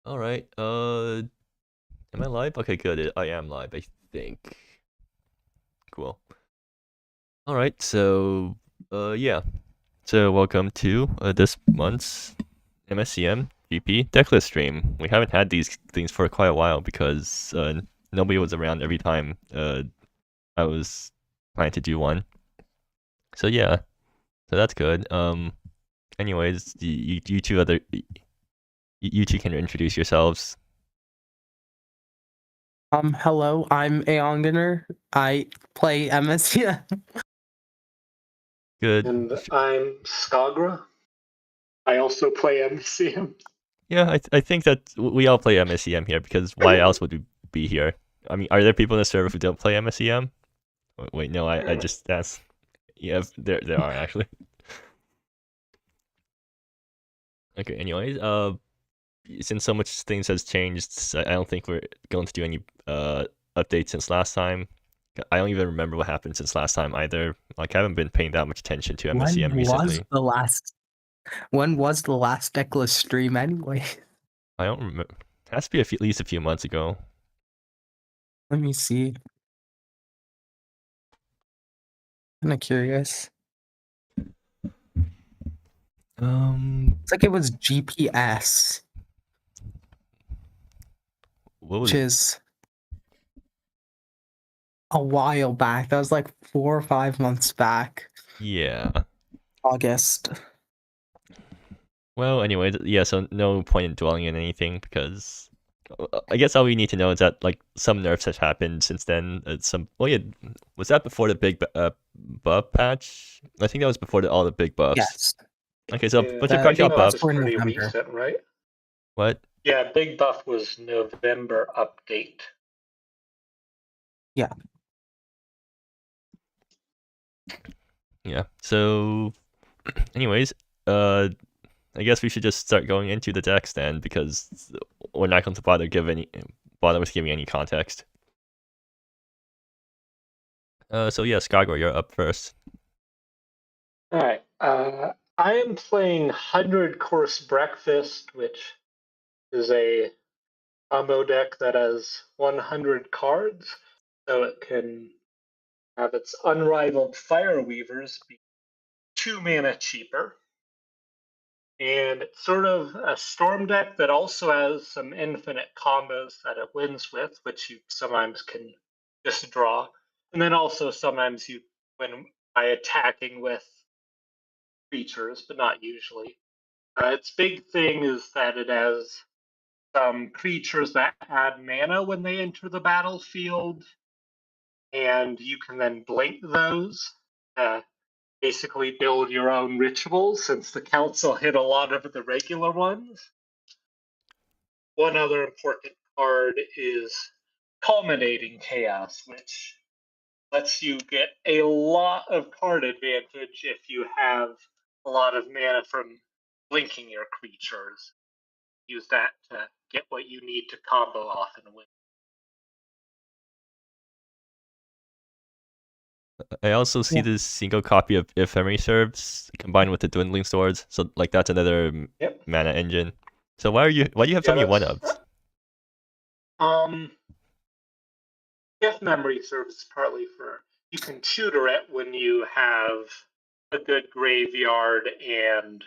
All right. Am I live? Okay, good. I am live, I think. Cool. All right. Yeah. So welcome to this month's MSEM GP Decklist stream. We haven't had these things for quite a while because nobody was around every time I was planning to do one. So yeah. So that's good. Anyways, you two can introduce yourselves. Hello, I'm Aongener. I play MSEM. Good. And I'm Skagra. I also play MSEM. Yeah, I think that we all play MSEM here because why else would we be here? I mean, are there people in the server who don't play MSEM? Wait, no, I just asked. Yeah, there are actually. Okay, anyways, since so much things has changed, I don't think we're going to do any updates since last time. I don't even remember what happened since last time either. Like, I haven't been paying that much attention to MSEM recently. When was the last Decklist stream anyway? I don't remember. It has to be at least a few months ago. Let me see. Kind of curious. It's like it was GPS, What was which is a while back. That was like 4 or 5 months back. Yeah. August. Well, anyway, yeah, so no point in dwelling in anything because I guess all we need to know is that like some nerfs have happened since then. Yeah, was that before the big buff patch? I think that was before all the big buffs. Yes. Okay, so Yeah, bunch of cracked out buffs. That's pretty recent, right? What? Yeah, big buff was November update. Yeah. Yeah. So, anyways, I guess we should just start going into the decks then because we're not going to bother with giving any context. So yeah, Skagor, you're up first. All right. I am playing 100 Course Breakfast, which is a combo deck that has 100 cards, so it can have its unrivaled Fire Weavers be 2 mana cheaper. And it's sort of a storm deck that also has some infinite combos that it wins with, which you sometimes can just draw. And then also sometimes you win by attacking with creatures, but not usually. Its big thing is that it has some creatures that add mana when they enter the battlefield, and you can then blink those. Basically build your own rituals since the council hit a lot of the regular ones. One other important card is Culminating Chaos, which lets you get a lot of card advantage if you have a lot of mana from blinking your creatures. Use that to get what you need to combo off and win. I also see this single copy of Ephemery Serves combined with the Dwindling Swords, so like that's another mana engine. So why do you have so many one-ups? Memory Serves partly for you can tutor it when you have a good graveyard and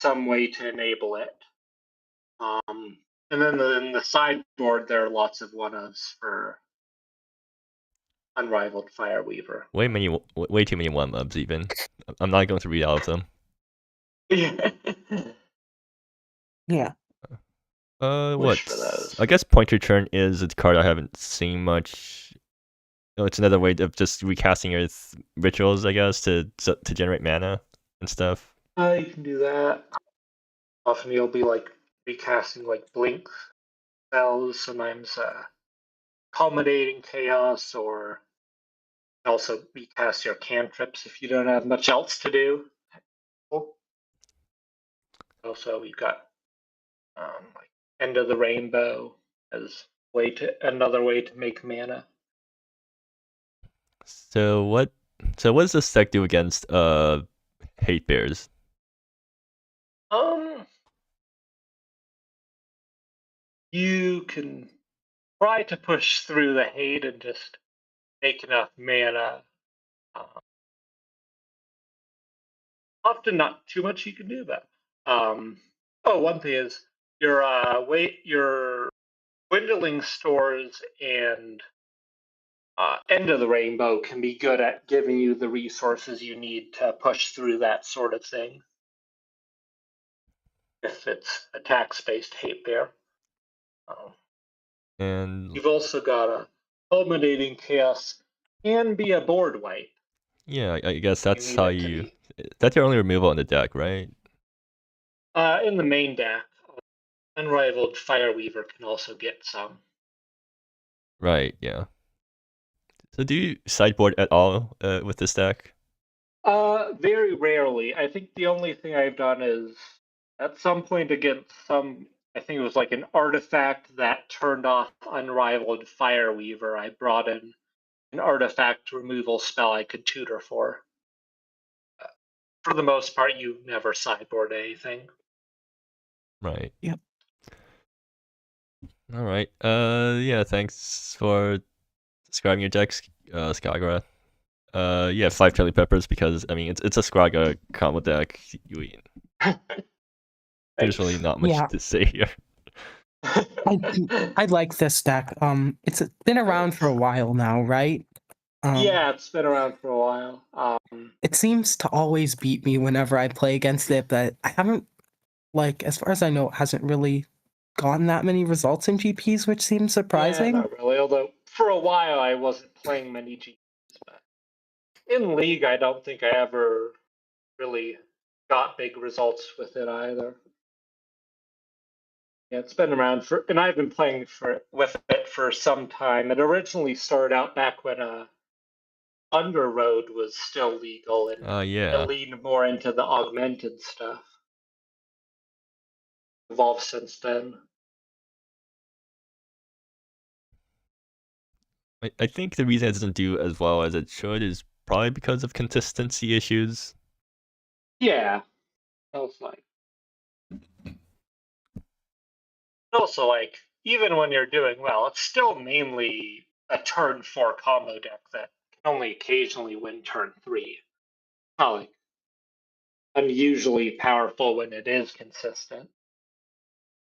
some way to enable it. And then in the sideboard, there are lots of one-ups for Unrivaled Fireweaver. Way too many one-ups even. I'm not going to read all of them. Yeah. What? I guess Point Return is a card I haven't seen much. Oh, it's another way of just recasting your rituals, I guess, to generate mana and stuff. You can do that. Often you'll be like recasting like blink spells, sometimes Culminating Chaos, or also recast your cantrips if you don't have much else to do. Also, we've got like End of the Rainbow as another way to make mana. So what does this deck do against hate bears? you can try to push through the hate and just make enough mana. Often not too much you can do that. One thing is your dwindling stores and end of the rainbow can be good at giving you the resources you need to push through that sort of thing. If it's a tax-based hate bear. And you've also got a culminating chaos can be a board wipe. yeah, I guess that's need how it to you. be. That's your only removal on the deck, right? In the main deck, Unrivaled Fireweaver can also get some. Right. Yeah. So do you sideboard at all with this deck? Very rarely. I think the only thing I've done is at some point against I think it was like an artifact that turned off Unrivaled Fireweaver. I brought in an artifact removal spell I could tutor for. For the most part, you never sideboard anything. Right. Yep. All right. Yeah. Thanks for describing your deck, Skagra. Yeah, 5 chili peppers because I mean it's a Skagra combo deck. There's really not much Yeah. to say here. I like this deck. It's been around for a while now, right? Yeah, it's been around for a while. It seems to always beat me whenever I play against it, but I haven't, like, as far as I know, it hasn't really gotten that many results in GPs, which seems surprising. Yeah, not really. Although for a while I wasn't playing many GPs, but in League I don't think I ever really got big results with it either. Yeah, it's been around and I've been playing with it for some time. It originally started out back when Underroad was still legal, and Yeah. it leaned more into the augmented stuff. Evolved since then. I think the reason it doesn't do as well as it should is probably because of consistency issues. Yeah. Also, like, even when you're doing well, it's still mainly a turn 4 combo deck that can only occasionally win turn 3. Not like unusually powerful when it is consistent.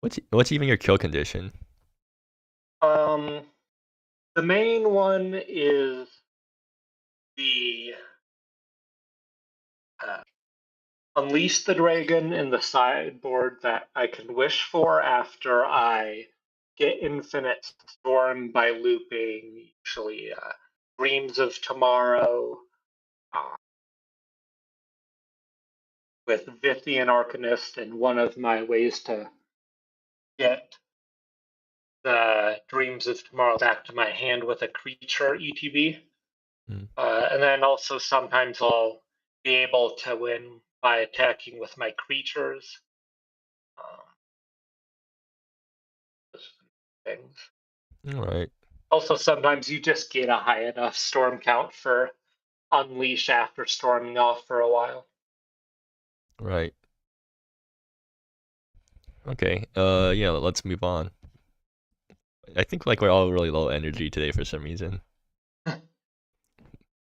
What's even your kill condition? The main one is the Unleash the Dragon in the sideboard that I can wish for after I get Infinite Storm by looping, usually Dreams of Tomorrow, with Vithian Arcanist, and one of my ways to get the Dreams of Tomorrow back to my hand with a creature ETB. And then also sometimes I'll be able to win by attacking with my creatures. Things. All right. Also, sometimes you just get a high enough storm count for Unleash after storming off for a while. Right. Okay. Yeah. Let's move on. I think like we're all really low energy today for some reason.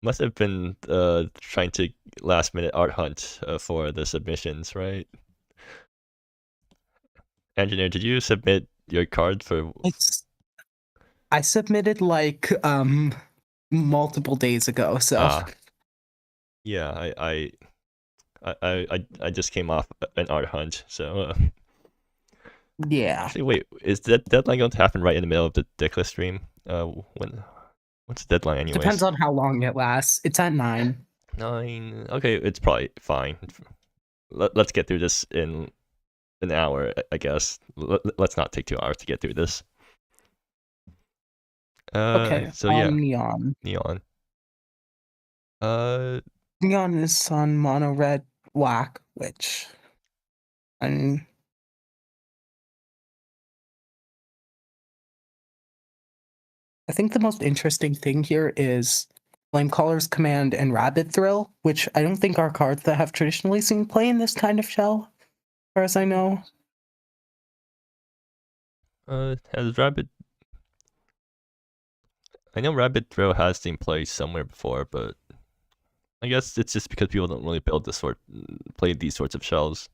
Must have been trying to last minute art hunt for the submissions, right? Engineer, did you submit your card for? I submitted like multiple days ago, so yeah, I just came off an art hunt, so yeah. Actually, wait, is that deadline going to happen right in the middle of the Decklist stream? What's the deadline anyways? Depends on how long it lasts. It's at 9. 9. Okay, it's probably fine. Let's get through this in an hour, I guess. Let's not take 2 hours to get through this. Okay. So yeah, Neon. Neon. Neon is on mono red black, which I think the most interesting thing here is Flamecaller's Command and Rabid Thrill, which I don't think are cards that have traditionally seen play in this kind of shell, as far as I know. Has Rabbit? I know Rabbit Throw has seen play somewhere before, but I guess it's just because people don't really play these sorts of shells.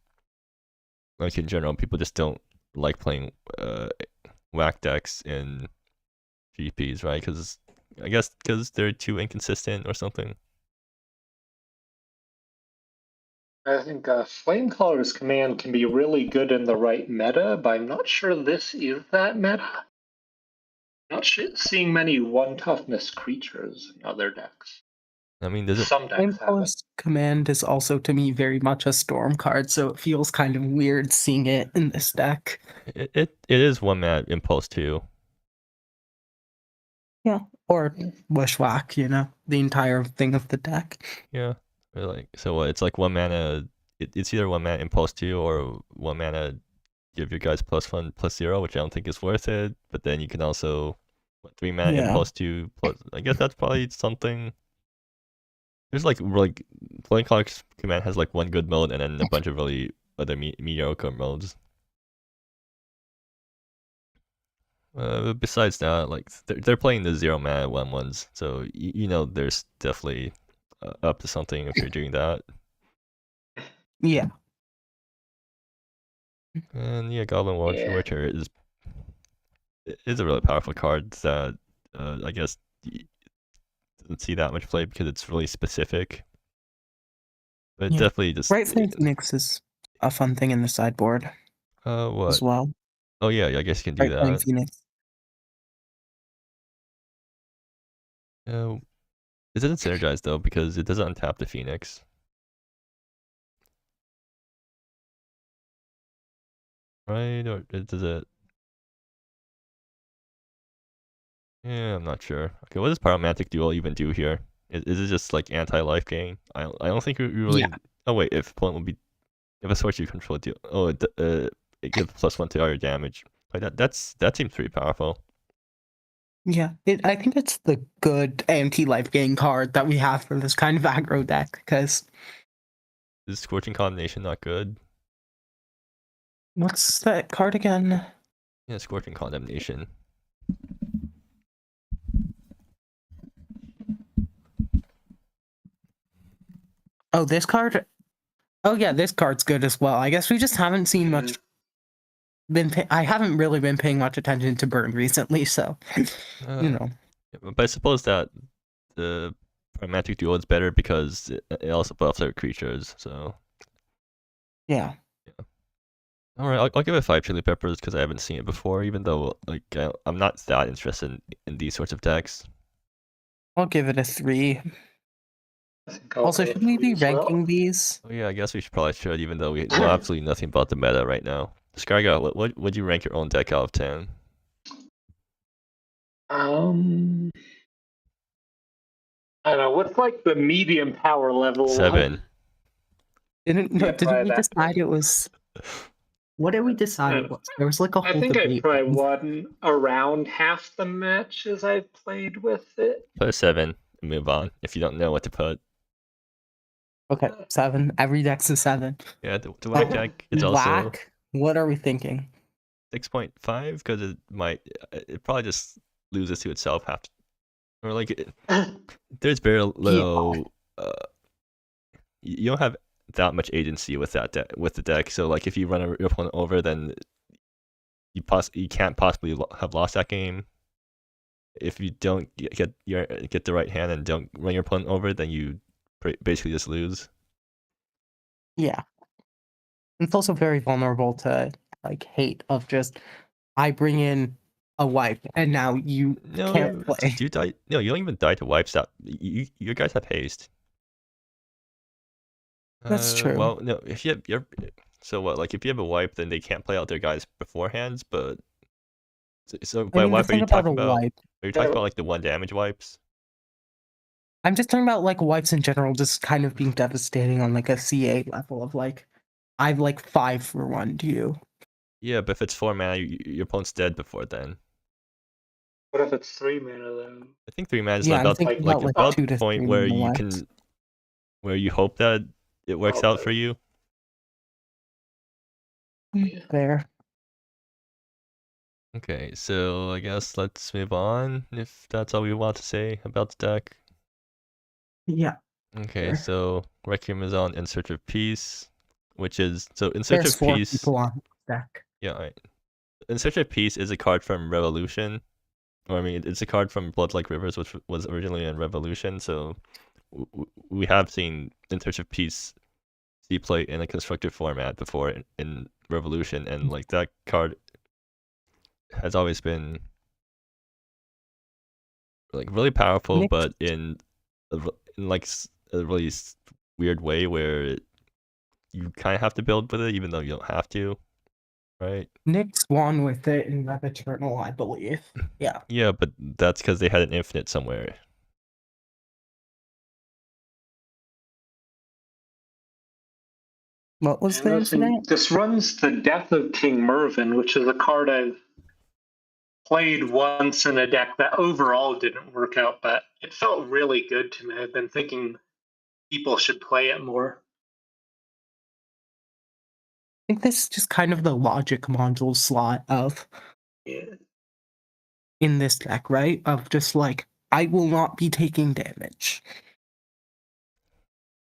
Like in general, people just don't like playing whack decks in GPs, right? Because I guess because they're too inconsistent or something. I think Flamecaller's command can be really good in the right meta, but I'm not sure this is that meta. Not seeing many one toughness creatures in other decks. I mean, does it? Some decks have it. Flamecolor's command is also to me very much a storm card, so it feels kind of weird seeing it in this deck. It is one mana impulse too. Yeah, or Bushwhack, you know, the entire thing of the deck. Yeah, or like so. What? It's like one mana. It's either one mana impulse 2 or one mana give your guys +1/+0, which I don't think is worth it. But then you can also 3 mana Yeah. impulse 2 plus. I guess that's probably something. There's like Flame Clock's command has like one good mode and then a bunch of really other mediocre modes. Besides that, like they're playing the 0 mana 1/1s, so you know there's definitely up to something if you're doing that. Yeah. And yeah, Goblin Watcher is a really powerful card that I guess doesn't see that much play because it's really specific. But Yeah. definitely just Right Flame Phoenix is a fun thing in the sideboard what? as well. Oh yeah, I guess you can do Right Flame that. Phoenix. It doesn't synergize though because it doesn't untap the Phoenix. Right? Or does it? Yeah, I'm not sure. Okay, what does Pyromantic Duel even do here? Is it just like anti-life gain? I don't think you really. Yeah. Oh wait, if opponent will be, if a source you control deal. Oh, it gives +1 to all your damage. Like that seems pretty powerful. Yeah, I think it's the good anti-life gain card that we have for this kind of aggro deck, because Is Scorching Condemnation not good? what's that card again? Yeah, Scorching Condemnation. Oh, this card? Oh yeah, this card's good as well. I guess we just haven't seen much. I haven't really been paying much attention to Burn recently, so you know. But I suppose that the Pyromantic Duel is better because it also buffs our creatures. So Yeah. all right, I'll give it 5 chili peppers because I haven't seen it before. Even though like I'm not that interested in these sorts of decks. I'll give it a 3. I think I'll Also, go should we be 3 as well. ranking these? Oh yeah, I guess we probably should, even though we know absolutely nothing about the meta right now. Skygar, what would you rank your own deck out of 10? I don't know, what's like the medium power level? 7. Didn't Yeah, we probably that decide good. it was? What did we decide it was? There was like a whole I think I debate. probably won around half the matches I've played with it. Put a 7 and move on if you don't know what to put. Okay, 7. Every deck's a 7. Yeah, the whack deck is also Whack? What are we thinking? 6.5 because it probably just loses to itself after, or like there's very little. You don't have that much agency with the deck. So like if you run your opponent over, then you can't possibly have lost that game. If you don't get the right hand and don't run your opponent over, then you basically just lose. Yeah. It's also very vulnerable to like hate of just I bring in a wipe and now you can't play. Do you die? No, you don't even die to wipes. That your guys have haste. That's true. Well, no, if you have so what? Like if you have a wipe, then they can't play out their guys beforehand. But so by wipe, are you talking about? Wipe. Are you talking about like the 1 damage wipes? I'm just talking about like wipes in general, just kind of being devastating on like a CA level of like I have like 5 for 1. Do you? Yeah, but if it's 4 mana, your opponent's dead before then. What if it's 3 mana though? I think 3 mana is Yeah, about I'm thinking about, about 2 the to point 3 where mana you wipes. can, where you hope that it works out for you. Yeah. Fair. Okay, so I guess let's move on if that's all we want to say about the deck. Yeah. Okay, Sure. so Requiem is on In Search of Peace, which is so In Search There's of 4 Peace. people on the deck. Yeah, right. In Search of Peace is a card from Revolution. Or I mean, it's a card from Blood Like Rivers, which was originally in Revolution. So we have seen In Search of Peace see play in a constructed format before in Revolution, and like that card has always been like really powerful, Nick, but in like a really weird way where you kind of have to build with it, even though you don't have to, right? Nick Swan with it in Rev Eternal, I believe. Yeah. Yeah, but that's because they had an infinite somewhere. What was the incident? This runs the Death of King Mervyn, which is a card I've played once in a deck that overall didn't work out, but it felt really good to me. I've been thinking people should play it more. I think this is just kind of the logic module slot of in this deck, right? Of just like, I will not be taking damage.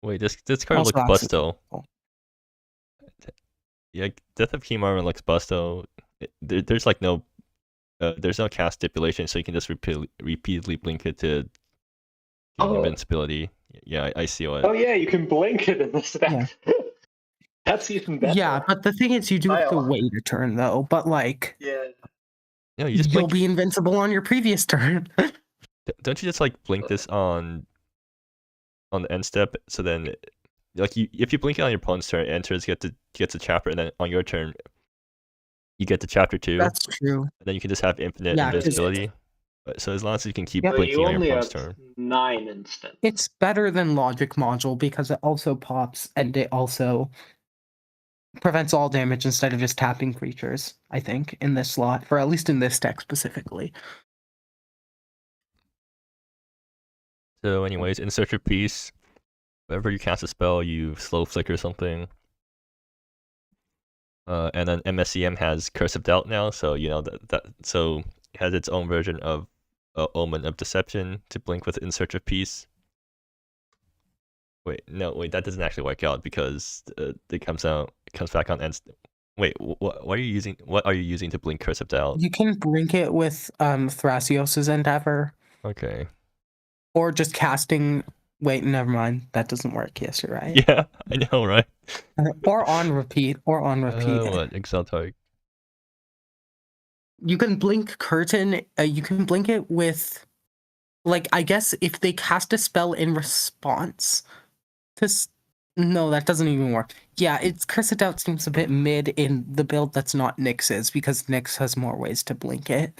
Wait, this card Also looks acts as busto. a- Yeah, Death of King Marvin looks busto. There's like no, there's no cast stipulation, so you can just repeatedly blink it to gain invincibility. Yeah, I see what. Oh yeah, you can blink it in this deck. Yeah. That's even better. Yeah, but the thing is, you do have to wait a turn though. But like, No, you just you'll blink. be invincible on your previous turn. Don't you just like blink this on the end step? So then, like if you blink it on your opponent's turn, it enters gets a chapter, and then on your turn, you get to chapter 2. That's true. And then you can just have infinite invincibility. So as long as you can keep blinking on your opponent's turn. 9 instants. It's better than Logic Module because it also pops and it also prevents all damage instead of just tapping creatures, I think, in this slot, for at least in this deck specifically. So anyways, In Search of Peace, whenever you cast a spell, you slow flicker something. And then MSEM has Curse of Doubt now, so you know so it has its own version of Omen of Deception to blink with In Search of Peace. Wait, that doesn't actually work out because it comes back on end. Wait, what are you using? What are you using to blink Curse of Doubt? You can blink it with Thrasios' Endeavor. Okay. Or just casting. Wait, never mind. That doesn't work. Yes, you're right. Yeah, I know, right? Or on repeat. What? Excel Target. You can blink Curtain. You can blink it with, like, I guess if they cast a spell in response to. No, that doesn't even work. Yeah, it's Curse of Doubt seems a bit mid in the build that's not Nyx's, because Nyx has more ways to blink it.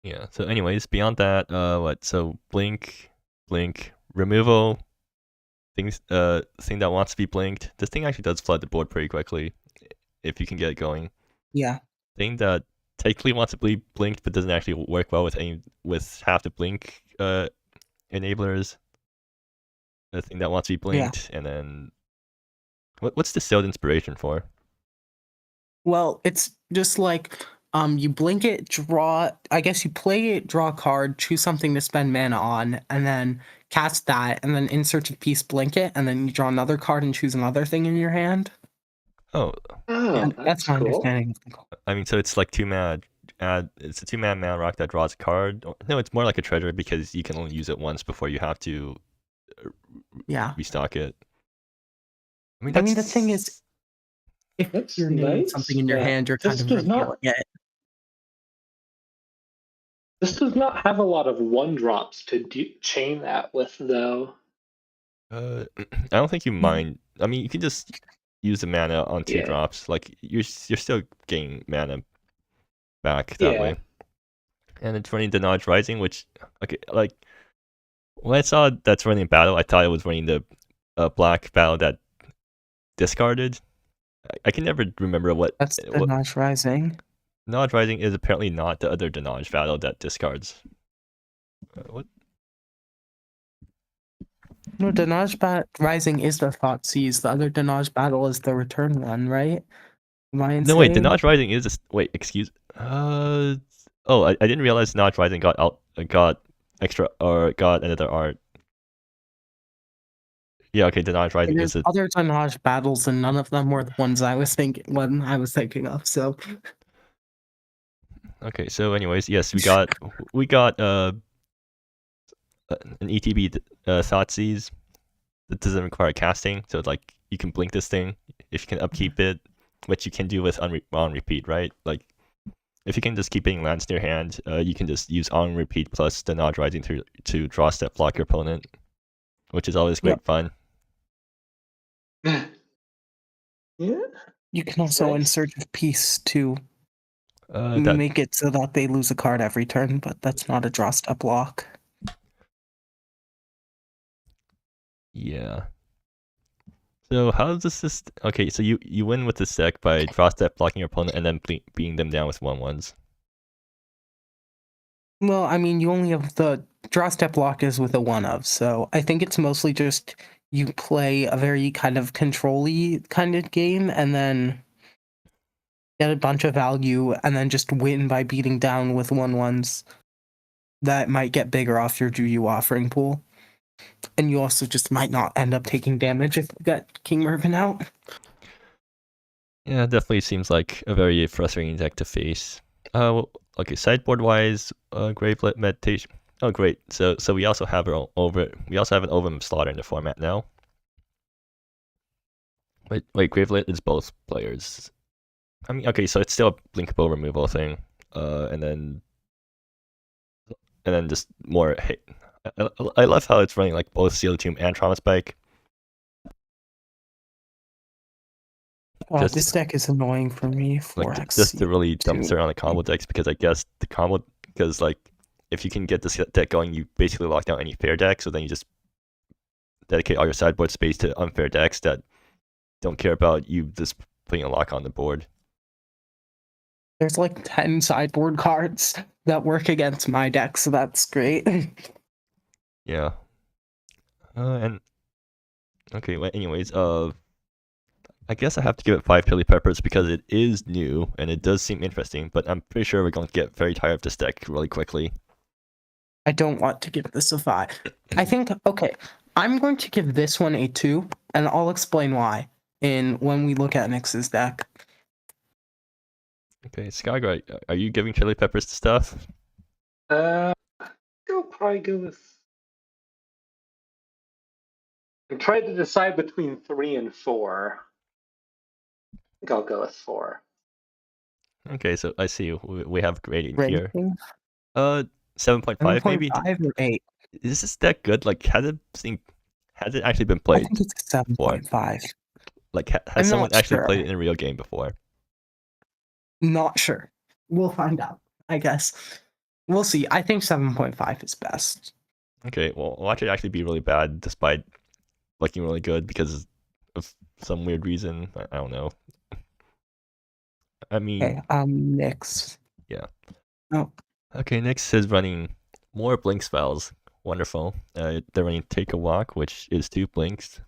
Yeah, so anyways, beyond that, what? So blink, removal, thing that wants to be blinked. This thing actually does flood the board pretty quickly if you can get it going. Yeah. Thing that technically wants to be blinked but doesn't actually work well with half the blink enablers. The thing that wants to be blinked, and then what's the sealed inspiration for? Well, it's just like you blink it, draw. I guess you play it, draw a card, choose something to spend mana on, and then cast that, and then In Search of Peace, blink it, and then you draw another card and choose another thing in your hand. Oh, that's my understanding of the call. I mean, so it's like 2 mana. It's a 2 mana rock that draws a card. No, it's more like a treasure because you can only use it once before you have to. Restock it. I mean, the thing is, if you're naming something in your hand, you're kind of revealing it. This does not have a lot of 1-drops to chain that with, though. I don't think you mind. I mean, you can just use the mana on 2 drops. Like you're still gaining mana back that way. And it's running Denage Rising, which like when I saw that's running battle, I thought it was running the black battle that discarded. I can never remember what. That's Denage Rising. Denage Rising is apparently not the other Denage battle that discards. What? No, Denage Rising is the Thoughtseize. The other Denage battle is the return one, right? No, wait, the Notch Rising is wait, excuse. Oh, I didn't realize Notch Rising got extra or got another art. Yeah, okay, the Notch Rising is There's other Notch battles, and none of them were the ones I was thinking of. So okay. So, anyways, yes, we got an ETB Thoughtseize that doesn't require casting, so like you can blink this thing if you can upkeep it, which you can do with on repeat, right? Like if you can just keep hitting lands in your hand, you can just use on repeat plus the Notch Rising to draw step block your opponent, which is always great fun. Yeah. You can also Nice. in Search of Peace to make it so that they lose a card every turn, but that's not a draw step block. Yeah. So how does this? Okay, so you win with this deck by draw step blocking your opponent and then beating them down with 1/1s. Well, I mean, you only have the draw step block is with a 1/of, so I think it's mostly just you play a very kind of control-y kind of game and then get a bunch of value and then just win by beating down with 1/1s that might get bigger off your Juju offering pool. And you also just might not end up taking damage if you got King Mervin out. Yeah, definitely seems like a very frustrating deck to face. Well, okay, sideboard wise, Gravelet Meditation. Oh, great. So we also have an Ovum Slaughter in the format now. Wait, Gravelet is both players. I mean, okay, so it's still a blinkable removal thing, and then just more. Hey, I love how it's running like both Seal Tomb and Trauma Spike. This deck is annoying for me. Like just to really dumpster on the combo decks, because I guess the combo, because like if you can get this deck going, you basically lock down any fair deck. So then you just dedicate all your sideboard space to unfair decks that don't care about you just putting a lock on the board. There's like 10 sideboard cards that work against my deck, so that's great. Yeah. And okay. Well, anyways, I guess I have to give it 5 Chili Peppers because it is new and it does seem interesting, but I'm pretty sure we're going to get very tired of this deck really quickly. I don't want to give this a 5. I think, okay, I'm going to give this one a 2, and I'll explain why when we look at Nyx's deck. Okay, Skygar, are you giving Chili Peppers to stuff? I'll probably go with... I'm trying to decide between 3 and 4. I think I'll go with 4. Okay, so I see we have grading here. 7.5 maybe. 7.5 or 8. Is this deck good? Like, has it actually been played? I think it's 7.5. Like, has someone actually played it in a real game before? Not sure. We'll find out, I guess. We'll see. I think 7.5 is best. Okay, well, watch it actually be really bad despite looking really good because of some weird reason. I don't know. I mean... Okay, Nyx. Yeah. Oh. Okay, Nyx is running more blink spells. Wonderful. They're running Take a Walk, which is 2 blinks.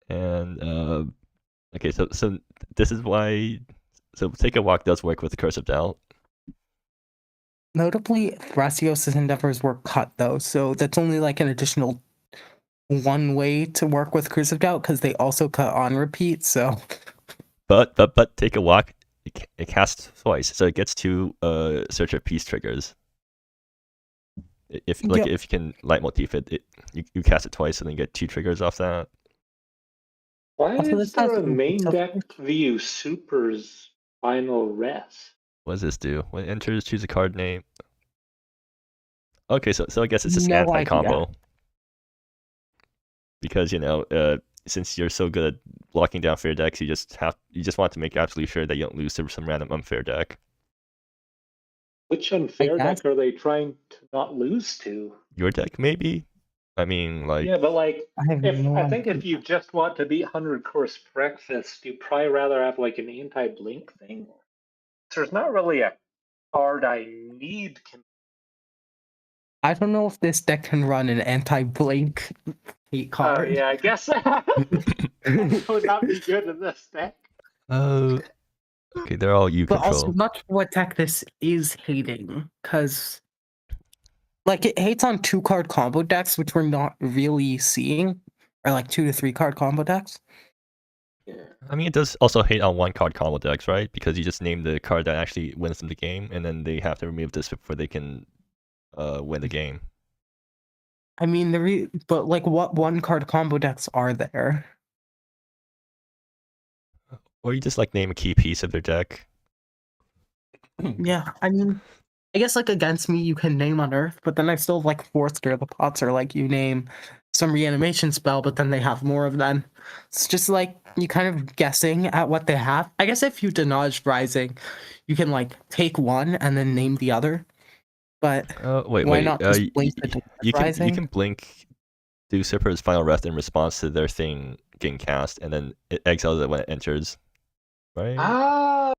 And, okay, so this is why... So Take a Walk does work with the Curse of Doubt. Notably, Thrasios' endeavors were cut, though, so that's only like an additional one way to work with Curse of Doubt, because they also cut on repeat, so... But Take a Walk, it casts twice, so it gets 2 Search of Peace triggers. If you can leitmotif it, you cast it twice and then get 2 triggers off that. Why is there a main deck view Super's Final Rest? What does this do? When it enters, choose a card name. Okay, so I guess it's just anti-combo. Because, you know, since you're so good at blocking down fair decks, you just want to make absolutely sure that you don't lose to some random unfair deck. Which unfair deck are they trying to not lose to? Your deck, maybe? I mean, like... Yeah, but like, I think if you just want to beat 100 Course Breakfast, you'd probably rather have like an anti-blink thing. There's not really a card I need. I don't know if this deck can run an anti-blink card. Yeah, I guess that would not be good in this deck. Okay, they're all you But also, control. much what deck this is hating, because like it hates on 2-card combo decks, which we're not really seeing, or like 2 to 3 card combo decks. I mean, it does also hate on 1-card combo decks, right? Because you just name the card that actually wins them the game, and then they have to remove this before they can win the game. I mean, but like, what 1-card combo decks are there? Or you just like name a key piece of their deck. Yeah, I mean, I guess like against me, you can name Unearth, but then I still like Force Stir the Pots, or like you name some reanimation spell, but then they have more of them. It's just like you kind of guessing at what they have. I guess if you Denage Rising, you can like take one and then name the other. But why not just blink the Denage you Rising? can blink do Super's Final Rest in response to their thing getting cast, and then it exiles it when it enters, right? Ah,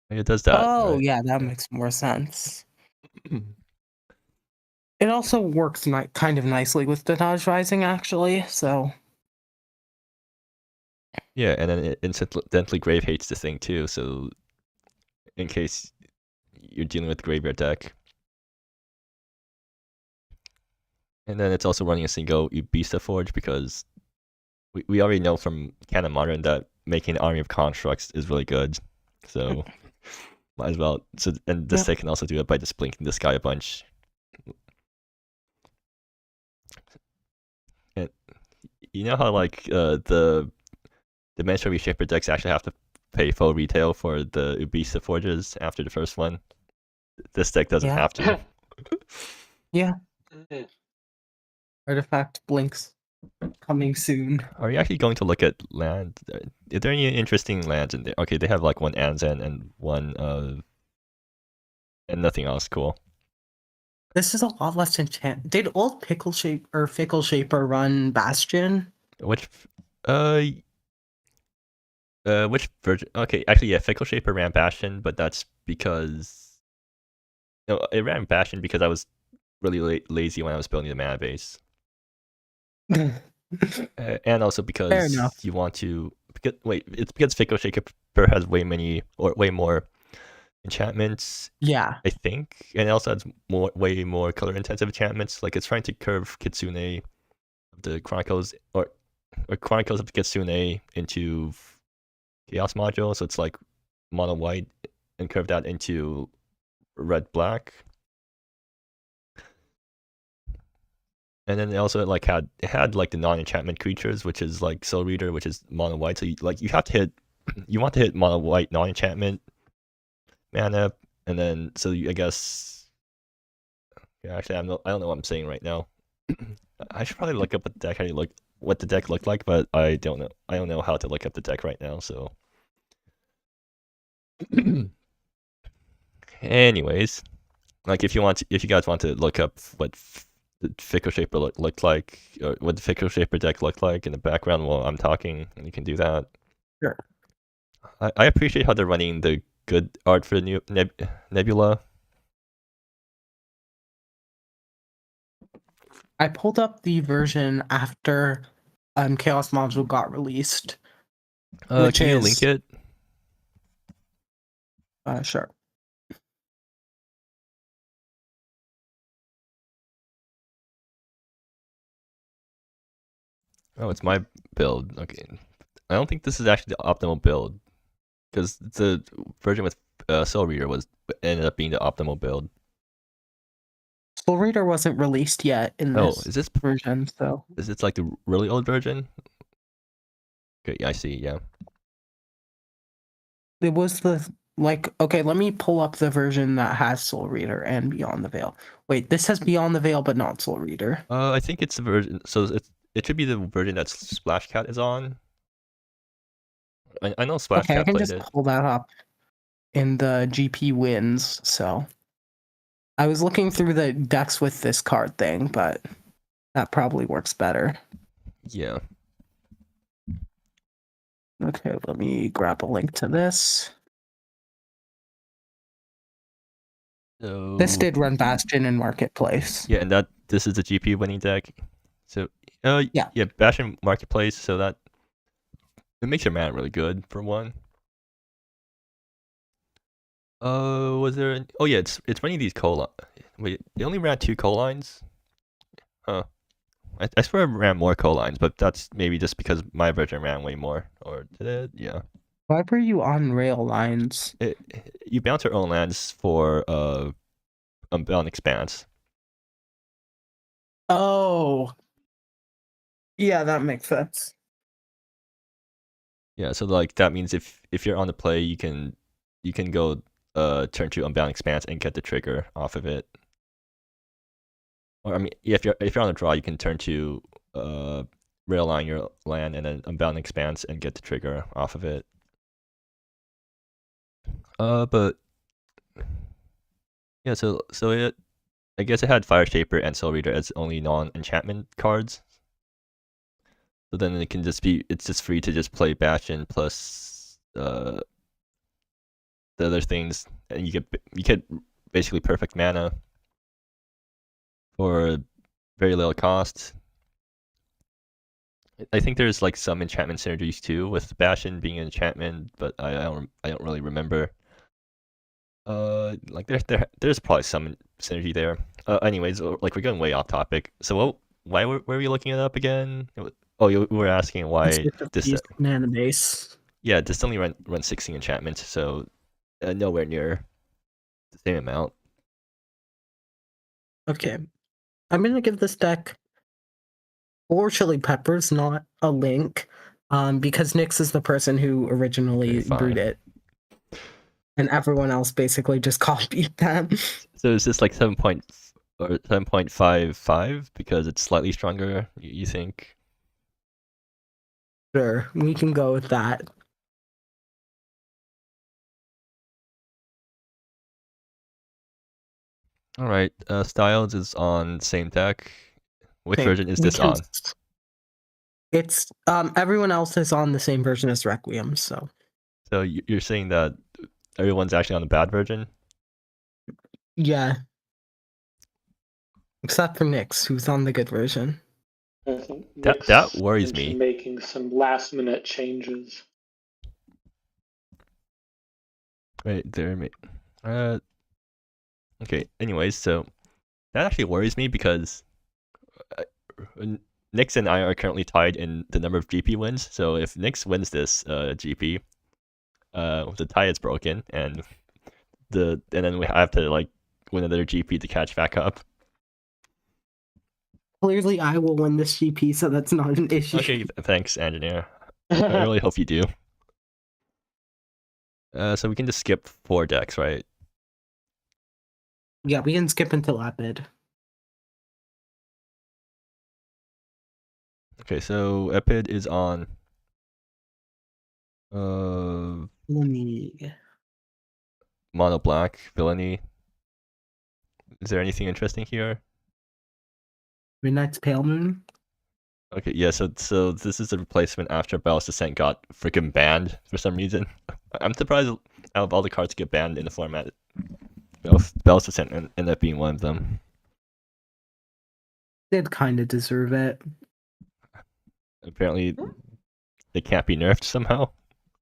It does that. Oh right? yeah, that makes more sense. It also works kind of nicely with Denage Rising, actually. So Yeah, and then it incidentally grave hates the thing too. So in case you're dealing with graveyard deck. And then it's also running a single Ubista Forge because we already know from Canon Modern that making an army of constructs is really good. So might as well. So and this deck can also do it by just blinking this guy a bunch. And you know how like the Dimensional Reshaper decks actually have to pay full retail for the Ubista Forges after the first one? This deck doesn't have to. yeah. Artifact blinks coming soon. Are you actually going to look at land? Are there any interesting lands in there? Okay, they have like one Anzen and one and nothing else. Cool. This is a lot less enchant. Did old Fickle Shaper run Bastion? Which version? Okay, actually, yeah, Fickle Shaper ran Bastion, but that's because no, it ran Bastion because I was really lazy when I was building the mana base. And also because you want to. It's because Fickle Shaper has way more enchantments. Yeah, I think, and it also has way more color intensive enchantments. Like it's trying to curve Kitsune of the Chronicles or Chronicles of the Kitsune into Chaos module, so it's like mono white and curve that into red black. And then it also like had like the non-enchantment creatures, which is like Soul Reader, which is mono white. So you have to hit you want to hit mono white non-enchantment mana, and then so I guess yeah, actually I don't know what I'm saying right now. I should probably look up what the deck looked like, but I don't know how to look up the deck right now, so anyways, like if you guys want to look up what the Fickle Shaper looked like, or what the Fickle Shaper deck looked like in the background while I'm talking, and you can do that. Sure. I appreciate how they're running the good art for the Nebula. I pulled up the version after Chaos module got released. Can you link it? Sure. Oh, it's my build. Okay, I don't think this is actually the optimal build because the version with Soul Reader ended up being the optimal build. Soul Reader wasn't released yet in this is this version, so is this like the really old version? Okay, yeah, I see. Yeah, it was okay, let me pull up the version that has Soul Reader and Beyond the Veil. Wait, this has Beyond the Veil but not Soul Reader. I think it's the version. So it should be the version that Splash Cat is on. I know Splash Cat I can played just pull that up in the GP wins. So I was looking through the decks with this card thing, but that probably works better. Yeah. Okay, let me grab a link to this. So this did run Bastion in Marketplace. Yeah, and this is the GP winning deck. So yeah, Bastion Marketplace. So that it makes your mana really good for one. Was there? Oh yeah, it's running these coal. Wait, they only ran 2 coal lines. Huh. I swear I ran more coal lines, but that's maybe just because my version ran way more. Or did it? Yeah. Why were you on rail lines? You bounce your own lands for Unbound Expanse. Oh. Yeah, that makes sense. Yeah, so like that means if you're on the play, you can go turn to Unbound Expanse and get the trigger off of it. Or I mean, if you're on the draw, you can turn to railline your land and then Unbound Expanse and get the trigger off of it. But yeah, so I guess it had Fire Shaper and Soul Reader as only non-enchantment cards. So then it's just free to just play Bastion plus the other things, and you get basically perfect mana for very little cost. I think there's like some enchantment synergies too, with Bastion being an enchantment, but I don't really remember. Like there's probably some synergy there. Anyways, like we're going way off topic. So why were we looking it up again? Oh, you were asking why this? Mana base. Yeah, this only run 16 enchantments, so nowhere near the same amount. Okay, I'm gonna give this deck 4 chili peppers, not a link, because Nyx is the person who originally brewed it, and everyone else basically just copied them. So is this like 7.55 because it's slightly stronger? You think? Sure, we can go with that. All right, Styles is on same deck. Which version is this on? It's everyone else is on the same version as Requiem, so. So you're saying that everyone's actually on the bad version? Yeah. Except for Nyx, who's on the good version. That worries me. Making some last minute changes. Wait, okay, anyways, so that actually worries me because Nyx and I are currently tied in the number of GP wins. So if Nyx wins this GP, the tie is broken, and then we have to like win another GP to catch back up. Clearly, I will win this GP, so that's not an issue. Okay, thanks, engineer. I really hope you do. So we can just skip 4 decks, right? Yeah, we can skip into Lapid. Okay, so Epid is on mono black villainy. Is there anything interesting here? Midnight's Pale Moon. Okay, yeah, so this is the replacement after Bell's Descent got freaking banned for some reason. I'm surprised out of all the cards to get banned in the format, Bell's Descent ended up being one of them. They'd kind of deserve it. Apparently, they can't be nerfed somehow,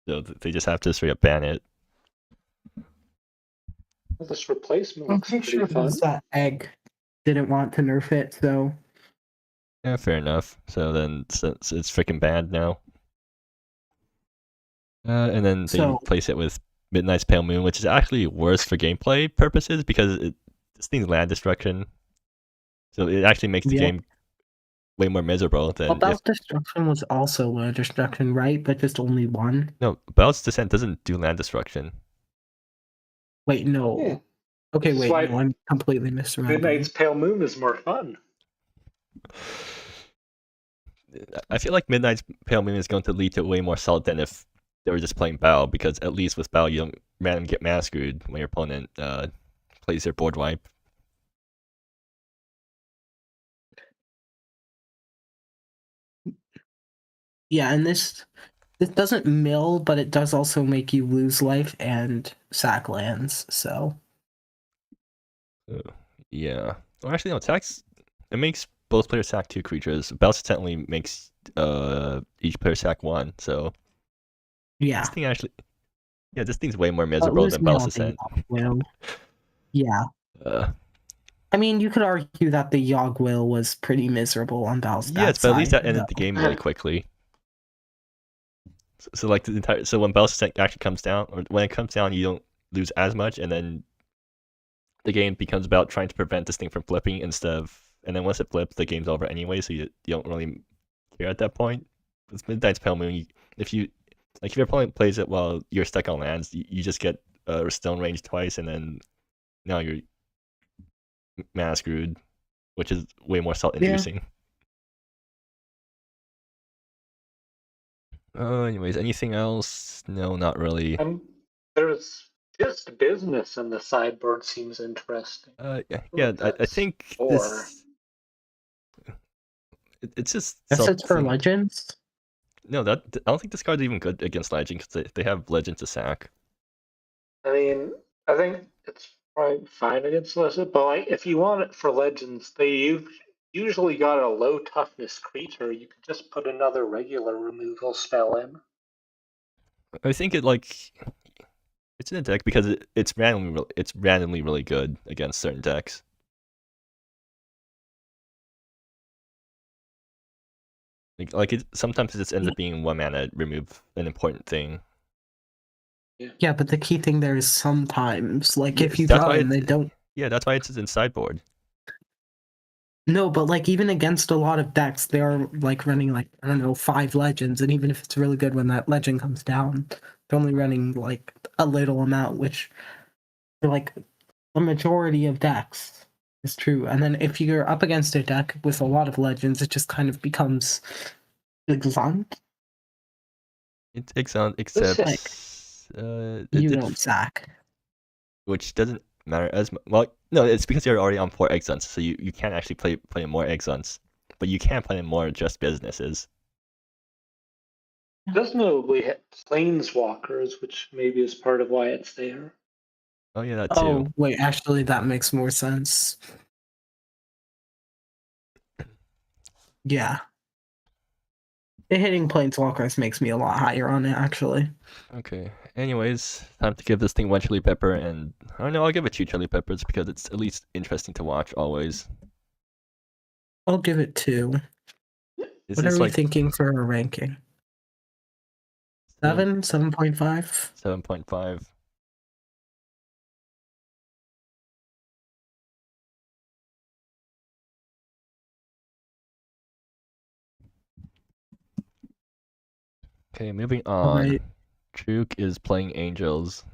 so they just have to straight up ban it. Well, this replacement I'm pretty sure it was that Egg didn't want to nerf it, so. Yeah, fair enough. So then it's freaking banned now. And then they replace it with Midnight's Pale Moon, which is actually worse for gameplay purposes because this thing's land destruction. So it actually makes the game way more miserable than. Well, Bell's Destruction was also land destruction, right? But just only one. No, Bell's Descent doesn't do land destruction. Wait, no. Yeah. Okay, wait, no, I'm completely misremembering. Midnight's Pale Moon is more fun. I feel like Midnight's Pale Moon is going to lead to way more salt than if they were just playing Bow, because at least with Bow you don't randomly get mana screwed when your opponent plays their board wipe. Yeah, and this doesn't mill, but it does also make you lose life and sack lands, so. Yeah. Well, actually, no, it makes both players sack 2 creatures. Bell's Descent only makes each player sack 1, so. Yeah. This thing actually. Yeah, this thing's way more But miserable lose than me Bell's on the Ascent. Yogg Will. Yeah. Uh, I mean, you could argue that the Yogg Will was pretty miserable on Bell's yes, but at least side, that ended the game really quickly. So like the entire when Bell's Ascent actually comes down, or when it comes down, you don't lose as much, and then the game becomes about trying to prevent this thing from flipping instead of, and then once it flips, the game's over anyway, so you don't really care at that point. With Midnight's Pale Moon, if your opponent plays it while you're stuck on lands, you just get stone range twice, and then now you're mana screwed, which is way more salt-inducing. Anyways, anything else? No, not really. There's just business in the sideboard seems interesting. Yeah, I think this. It's just. It's for Legends? No, I don't think this card's even good against Legend because they have Legend to sack. I mean, I think it's probably fine against Legend, but like if you want it for Legends, you've usually got a low toughness creature. You could just put another regular removal spell in. I think it's in a deck because it's randomly really good against certain decks. Sometimes it just ends up being 1 mana remove an important thing. Yeah, but the key thing there is sometimes, like if you draw and they don't. Yeah, that's why it's in sideboard. No, but like even against a lot of decks, they are like running like I don't know 5 legends, and even if it's really good when that legend comes down, they're only running like a little amount, which for like a majority of decks is true. And then if you're up against a deck with a lot of legends, it just kind of becomes exant. It's exant, except you don't sack, which doesn't matter as much. Well, no, it's because you're already on 4 exants, so you can't actually play more exants, but you can play more just businesses. It does notably hit planeswalkers, which maybe is part of why it's there. Oh yeah, that too. Oh wait, actually that makes more sense. Yeah. Hitting planeswalkers makes me a lot higher on it, actually. Okay. Anyways, time to give this thing 1 chili pepper, and I don't know, I'll give it 2 chili peppers because it's at least interesting to watch always. I'll give it 2. What are we thinking for a ranking? 7? 7.5? 7.5. Okay, moving on. Right. Truk is playing Angels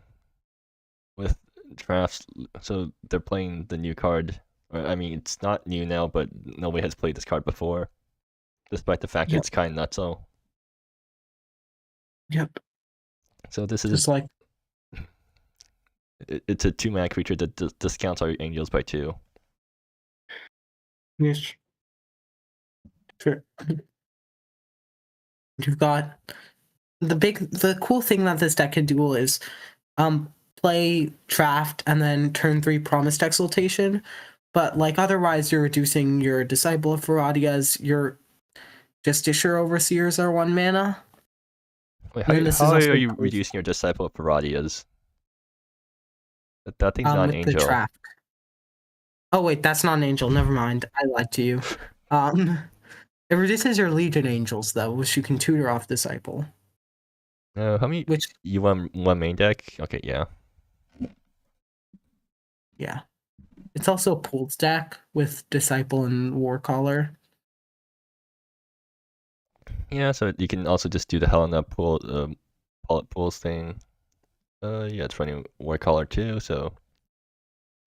with drafts, so they're playing the new card. I mean, it's not new now, but nobody has played this card before, despite the fact that it's kind of nutso. Yep. So this is just like it's a 2-mana creature that discounts all your Angels by 2. Yes. Sure. You've got the cool thing that this deck can do is play draft and then turn 3 Promised Exaltation, but like otherwise you're reducing your Disciple of Feradias, your Justiciar Overseers are 1 mana. Wait, how are you reducing your Disciple of Feradias? That thing's not an angel. The draft. Oh wait, that's not an angel. Never mind. I lied to you. It reduces your Legion Angels though, which you can tutor off Disciple. How many? Which you want 1 main deck? Okay, yeah. Yeah. It's also a pooled stack with Disciple and Warcaller. Yeah, so you can also just do the Helena pools thing. Yeah, it's running Warcaller too, so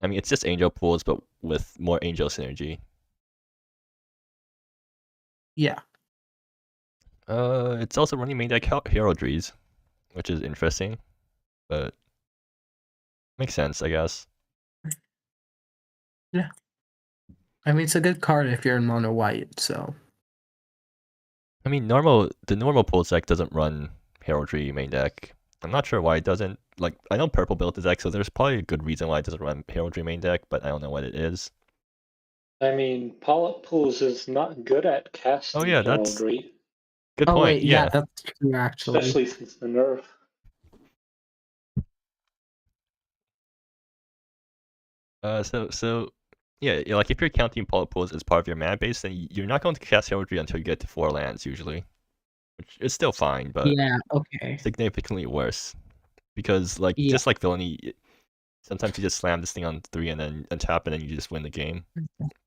I mean it's just angel pools but with more angel synergy. Yeah. It's also running main deck Heraldries, which is interesting, but makes sense, I guess. Yeah. I mean, it's a good card if you're in mono white, so. I mean, the normal pool deck doesn't run Heraldry main deck. I'm not sure why it doesn't. Like, I know Purple built the deck, so there's probably a good reason why it doesn't run Heraldry main deck, but I don't know what it is. I mean, Polyp Pools is not good at casting Heraldry. Good point. Wait, yeah, that's true, actually. Especially since the nerf. Yeah, like if you're counting power pools as part of your mana base, then you're not going to cast Heraldry until you get to 4 lands usually, which is still fine, but Yeah. Okay. significantly worse. Because like Yeah. just like villainy, sometimes you just slam this thing on 3 and then untap and then you just win the game.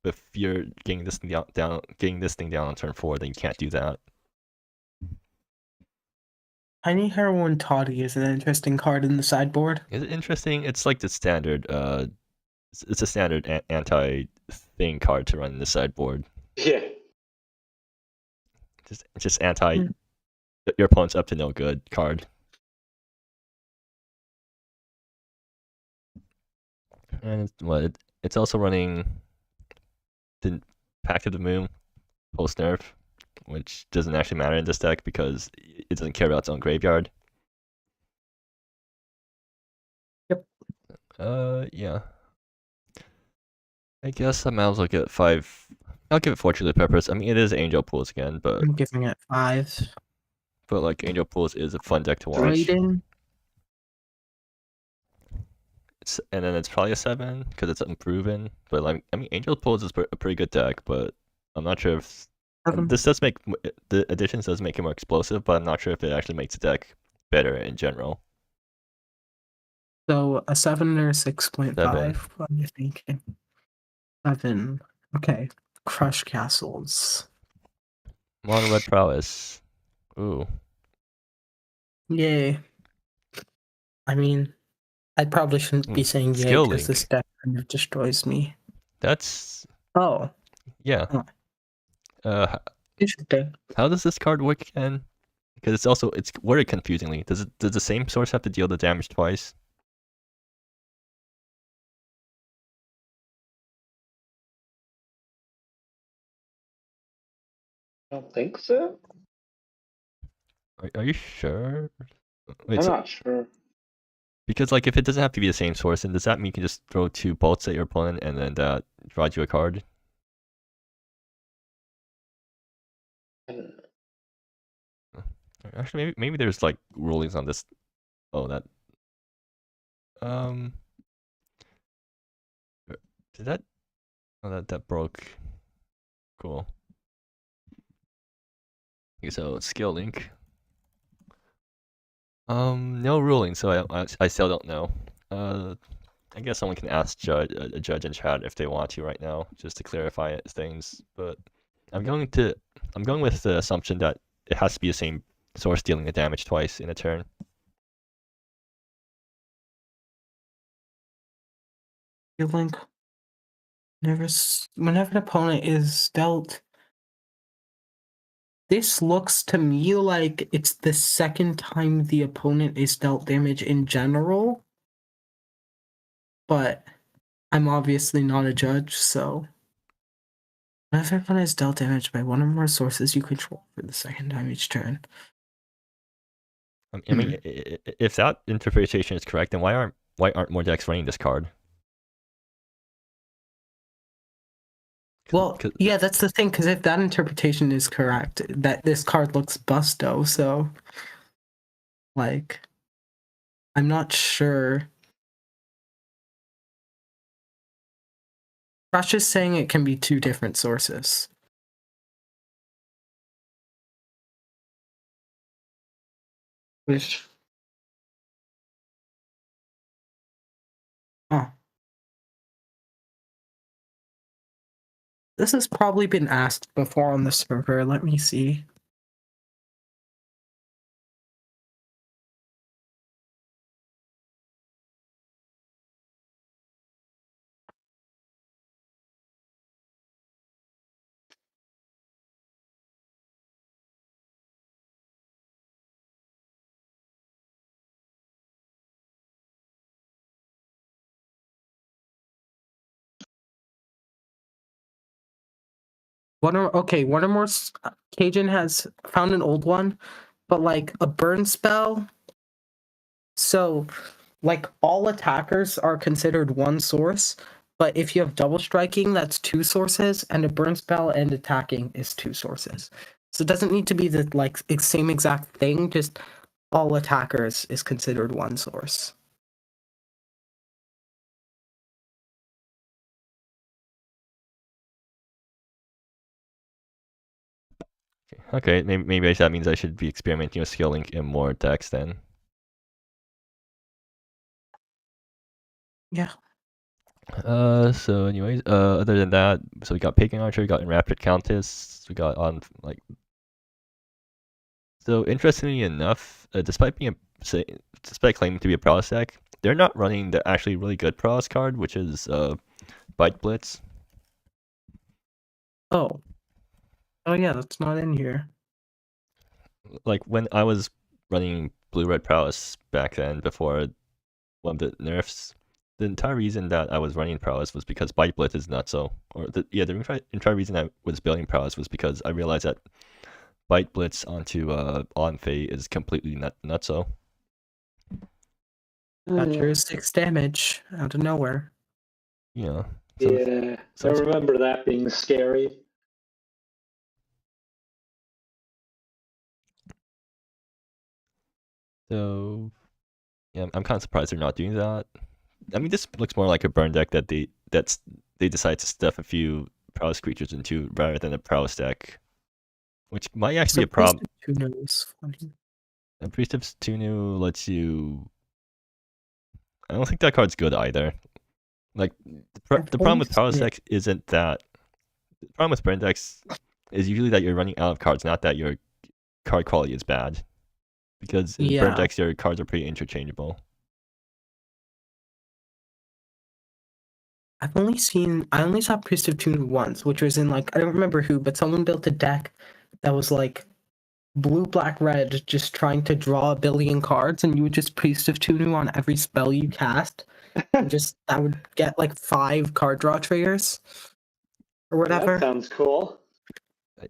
But if you're getting this thing down on turn 4, then you can't do that. Tiny Heroine Toddy is an interesting card in the sideboard. Is it interesting? It's like the standard. It's a standard anti-thing card to run in the sideboard. Yeah. Just anti your opponent's up to no good card. And it's also running the Pact of the Moon post nerf, which doesn't actually matter in this deck because it doesn't care about its own graveyard. Yep. Yeah. I guess I might as well get 5. I'll give it 4 Chili Peppers. I mean, it is Angel Pools again, but I'm giving it 5. But like Angel Pools is a fun deck to watch. Raiden. And then it's probably a 7 because it's unproven. But like, I mean, Angel Pools is a pretty good deck, but I'm not sure if this does make the additions does make it more explosive, but I'm not sure if it actually makes the deck better in general. So a 7 or 6.5? What are you thinking? 7. Okay. Crush Castles. Mono Red Prowess. Ooh. Yay. I mean, I probably shouldn't be saying yay because this deck kind of destroys me. That's... Oh. Yeah. Oh. Interesting. How does this card work again? Because it's worded confusingly. Does the same source have to deal the damage twice? I don't think so. Are you sure? I'm not sure. Because like if it doesn't have to be the same source, then does that mean you can just throw 2 bolts at your opponent and then that draws you a card? Actually, maybe there's like rulings on this. Oh, that. Did that? Oh, that broke. Cool. Okay, so skill link. No ruling, so I still don't know. I guess someone can ask a judge in chat if they want to right now, just to clarify things. But I'm going with the assumption that it has to be the same source dealing the damage twice in a turn. Link. Whenever an opponent is dealt, this looks to me like it's the second time the opponent is dealt damage in general. But I'm obviously not a judge, so whenever an opponent is dealt damage by one or more sources you control for the second time each turn. I mean, if that interpretation is correct, then why aren't more decks running this card? Well, yeah, that's the thing, because if that interpretation is correct, that this card looks busto, so like I'm not sure. Crush is saying it can be 2 different sources. Which... Oh. This has probably been asked before on the server. Let me see. One or more. Cajun has found an old one, but like a burn spell. So, like all attackers are considered one source, but if you have double striking, that's 2 sources, and a burn spell and attacking is 2 sources. So it doesn't need to be the like same exact thing. Just all attackers is considered one source. Okay, maybe that means I should be experimenting with scaling in more decks then. Yeah. So anyways, other than that, so we got Pagan Archer, we got Enraptured Countess, we got on like. So interestingly enough, despite claiming to be a Prowess deck, they're not running the actually really good Prowess card, which is Bite Blitz. Oh. Oh yeah, that's not in here. Like when I was running Blue-Red Prowess back then, before one of the nerfs, the entire reason that I was running Prowess was because Bite Blitz is nutso. Or the entire reason I was building Prowess was because I realized that Bite Blitz onto Onfei is completely nutso. Got your 6 damage out of nowhere. Yeah. Yeah, I remember that being scary. So yeah, I'm kind of surprised they're not doing that. I mean, this looks more like a burn deck that they decide to stuff a few prowess creatures into rather than a prowess deck, which might actually be a problem. And Priest of Tunu lets you. I don't think that card's good either. Like the problem with prowess decks isn't that. The problem with burn decks is usually that you're running out of cards, not that your card quality is bad. Because in burn decks, your cards are pretty interchangeable. I only saw Priest of Tune once, which was in like, I don't remember who, but someone built a deck that was like blue, black, red, just trying to draw a billion cards, and you would just Priest of Tunu on every spell you cast. And just that would get like 5 card draw triggers or whatever. That sounds cool.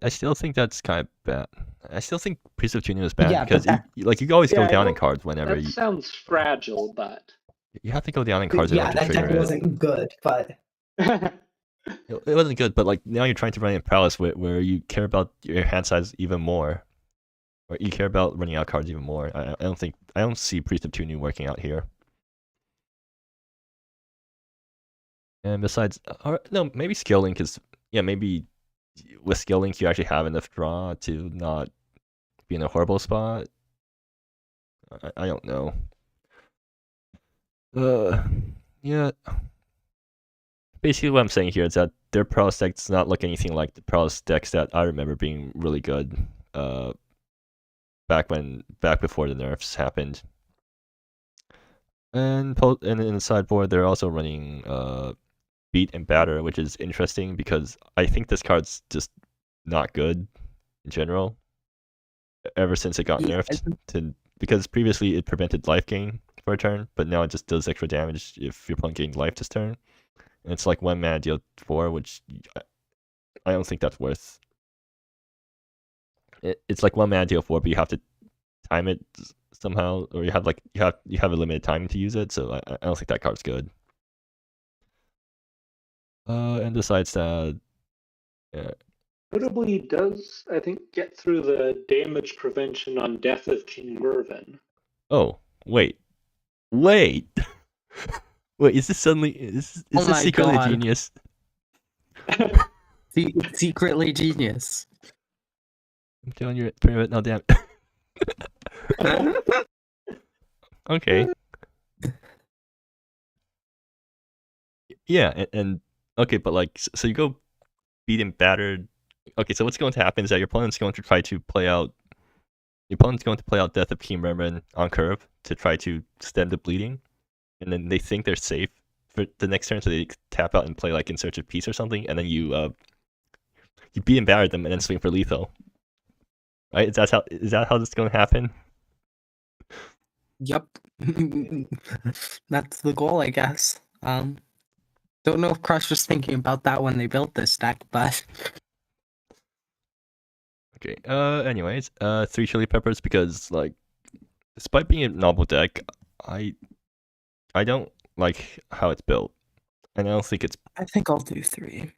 I still think that's kind of bad. I still think Priest of Tuning is bad because you can always go down in cards whenever that sounds fragile, but you have to go down in cards. Yeah, that deck wasn't good, but it wasn't good. But like now you're trying to run in Prowess where you care about your hand size even more, or you care about running out cards even more. I don't see Priest of Tuning working out here. And besides, no, maybe Skill Link is maybe. With Skill Link, you actually have enough draw to not be in a horrible spot. I don't know. Yeah. Basically, what I'm saying here is that their Prowess deck does not look anything like the Prowess decks that I remember being really good. Back before the nerfs happened. And in the sideboard, they're also running Beat and Batter, which is interesting because I think this card's just not good in general. Ever since it got nerfed, because previously it prevented life gain for a turn, but now it just does extra damage if your opponent gains life this turn. And it's like 1 mana deal 4, which I don't think that's worth. It's like 1 mana deal 4, but you have to time it somehow, or you have a limited time to use it. So I don't think that card's good. And besides that, notably does, I think, get through the damage prevention on Death of King Mervyn. Oh, wait. Wait, is this suddenly... Is this secretly a genius? Secretly genius. I'm telling you, print it now, damn it. Okay. Yeah, and okay, but like, so you go Beat and Battered. Okay, so what's going to happen is that your opponent's going to try to play out. Your opponent's going to play out Death of King Merman on curve to try to stem the bleeding, and then they think they're safe for the next turn, so they tap out and play like In Search of Peace or something, and then you beat and batter them and then swing for lethal. Right? Is that how this is going to happen? Yep. That's the goal, I guess. Don't know if Crush was thinking about that when they built this deck, but okay. Anyways, 3 Chili Peppers, because like, despite being a novel deck, I don't like how it's built, and I don't think it's. I think I'll do 3.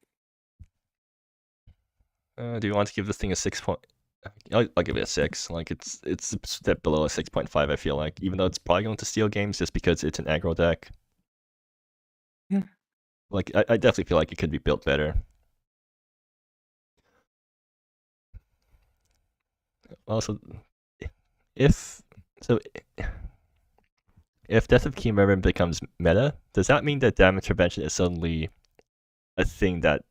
Do you want to give this thing a 6 point? I'll give it a 6. Like it's a step below a 6.5. I feel like, even though it's probably going to steal games just because it's an aggro deck. Yeah. Like I definitely feel like it could be built better. Also, if Death of King Reverend becomes meta, does that mean that damage prevention is suddenly a thing that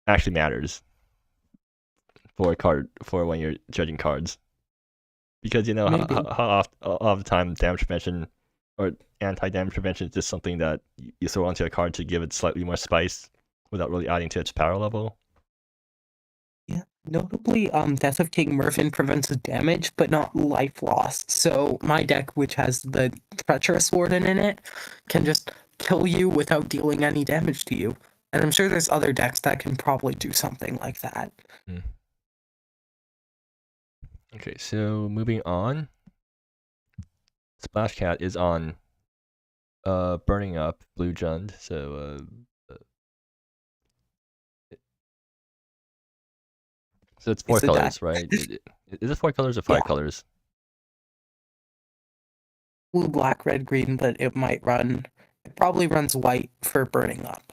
actually matters for when you're judging cards? Because you know how often the time damage prevention or anti-damage prevention is just something that you throw onto a card to give it slightly more spice without really adding to its power level. Yeah, notably, Death of King Mervyn prevents damage, but not life loss. So my deck, which has the Treacherous Warden in it, can just kill you without dealing any damage to you. And I'm sure there's other decks that can probably do something like that. Okay, so moving on. Splash Cat is on Burning Up, Blue Jund, so so it's 4 colors, right? Is it 4 colors or 5 colors? Blue, black, red, green, but it probably runs white for Burning Up.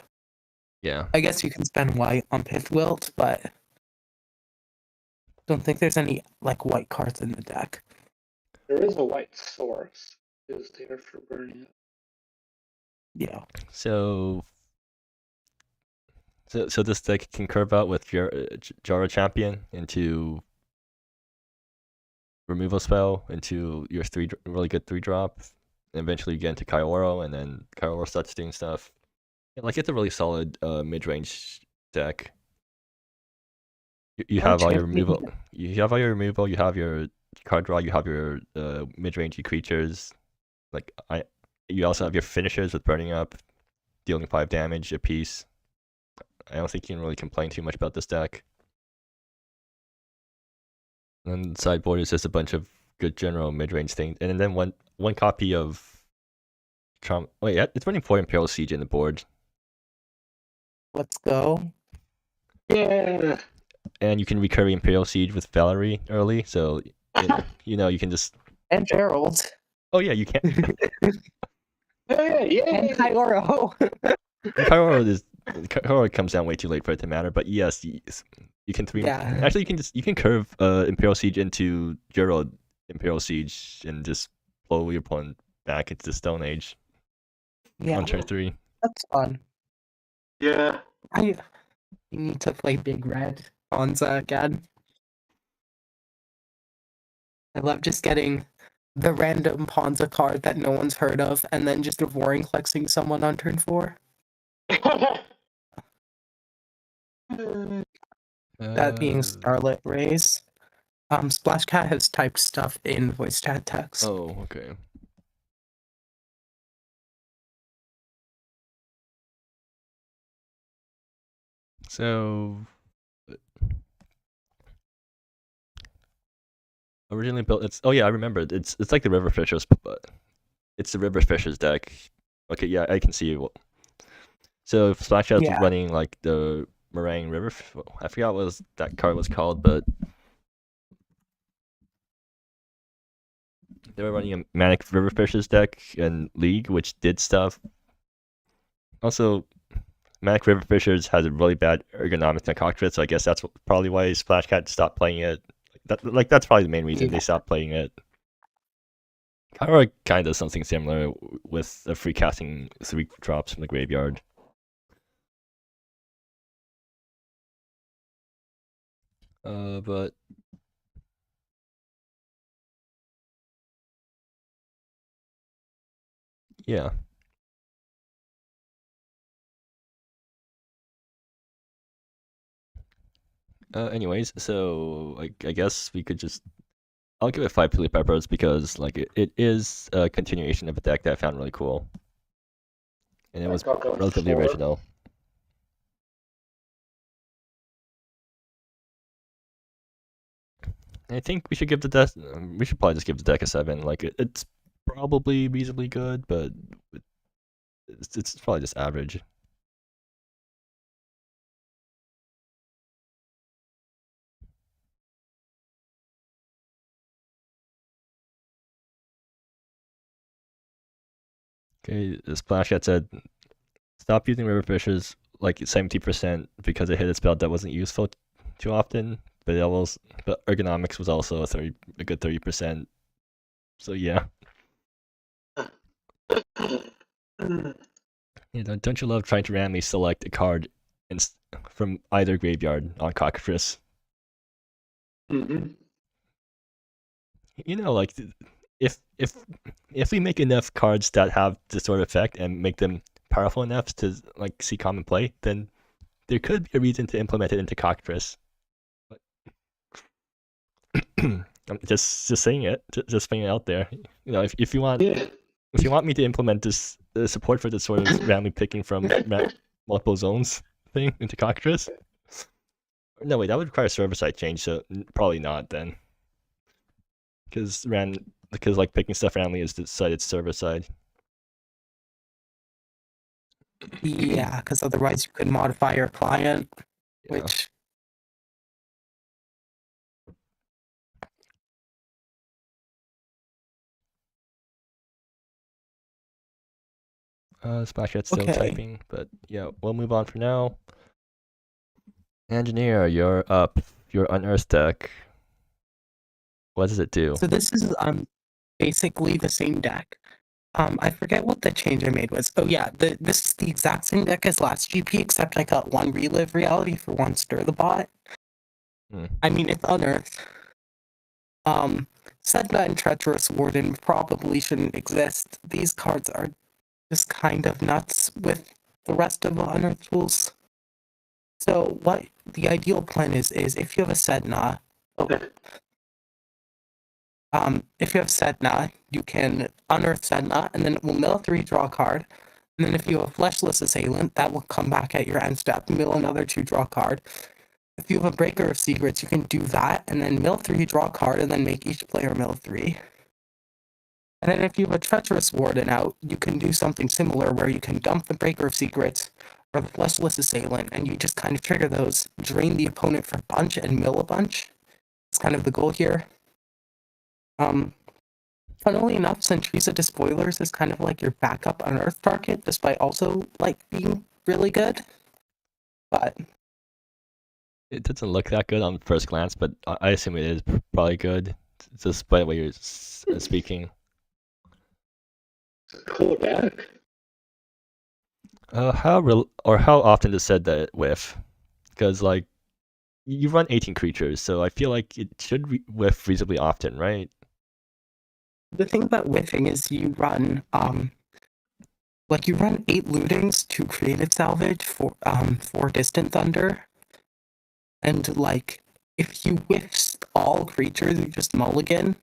Yeah. I guess you can spend white on Pith Wilt, but don't think there's any like white cards in the deck. There is a white source. Is there for Burning Up? Yeah. So this deck can curve out with Jara Champion into removal spell into your really good 3-drop, and eventually you get into Kaioro, and then Kaioro starts doing stuff. Yeah, like it's a really solid mid-range deck. You have all your removal. You have all your removal. You have your card draw. You have your mid-rangey creatures. Like you also have your finishers with Burning Up, dealing 5 damage a piece. I don't think you can really complain too much about this deck. And sideboard is just a bunch of good general mid-range things, and then one copy of Trauma. Wait, yeah, it's running 4 Imperial Siege in the board. Let's go. Yeah. And you can recur Imperial Siege with Valerie early, so you know you can just. And Gerald. Oh yeah, you can. Yeah. And Kaioro. Kaioro comes down way too late for it to matter, but yes, you can 3. Yeah. Actually, you can curve Imperial Siege into Gerald Imperial Siege and just blow your opponent back into the Stone Age. Yeah. On turn 3. That's fun. Yeah. You need to play Big Red Ponza again. I love just getting the random Ponza card that no one's heard of, and then just avoiding flexing someone on turn 4. That being Scarlet Rays. Splash Cat has typed stuff in voice chat text. Oh, okay. So originally built. I remember. It's like the River Fishers, but it's the River Fishers deck. Okay, yeah, I can see it. So Splash Cat's running like the Meringue River. I forgot what that card was called, but they were running a Manic River Fishers deck in League, which did stuff. Also, Manic River Fishers has a really bad ergonomics on cockpit, so I guess that's probably why Splash Cat stopped playing it. That's probably the main reason they stopped playing it. Kaioro kind of does something similar with the free casting 3 drops from the graveyard. But yeah. Anyways, so I guess we could just. I'll give it 5 Pili Peppers because like it is a continuation of a deck that I found really cool, and it was relatively original. I think we should give the deck. We should probably just give the deck a 7. Like it's probably reasonably good, but it's probably just average. Okay, the Splash Cat said, stop using River Fishers like 70% because it hit a spell that wasn't useful too often. but ergonomics was also a good 30%. So yeah. Don't you love trying to randomly select a card from either graveyard on Cockatrice? Mm-hmm. Like if we make enough cards that have this sort of effect and make them powerful enough to like see common play, then there could be a reason to implement it into Cockatrice. I'm just saying it, just putting it out there. If you want, if you want me to implement this support for this sort of randomly picking from multiple zones thing into Cockatrice, no wait, that would require server side change, so probably not then. Because like picking stuff randomly is decided server side. Yeah, because otherwise you could modify your client, Yeah. which. Splashhead's still Okay. typing, but yeah, we'll move on for now. Engineer, you're up. Your Unearth deck. What does it do? So this is basically the same deck. I forget what the change I made was. Oh yeah, this is the exact same deck as last GP, except I got one Relive Reality for one Stir the Bot. I mean, it's Unearth. Sedna and Treacherous Warden probably shouldn't exist. These cards are just kind of nuts with the rest of the Unearth tools. So what the ideal plan is if you have a Sedna, if you have Sedna, you can unearth Sedna, and then it will mill 3, draw a card. And then if you have a Fleshless Assailant, that will come back at your end step, mill another 2, draw a card. If you have a Breaker of Secrets, you can do that, and then mill 3, draw a card, and then make each player mill 3. And then if you have a Treacherous Warden out, you can do something similar where you can dump the Breaker of Secrets or the Fleshless Assailant, and you just kind of trigger those, drain the opponent for a bunch, and mill a bunch. That's kind of the goal here. Funnily enough, Centrisa Despoilers is kind of like your backup Unearth target, despite also like being really good. But it doesn't look that good on first glance, but I assume it is probably good, just by the way you're speaking. Cool deck. How often does said that whiff? Because like you run 18 creatures, so I feel like it should whiff reasonably often, right? the thing about whiffing is you run 8 lootings, 2 creative salvage, 4 distant thunder, and like if you whiff all creatures, you just mulligan.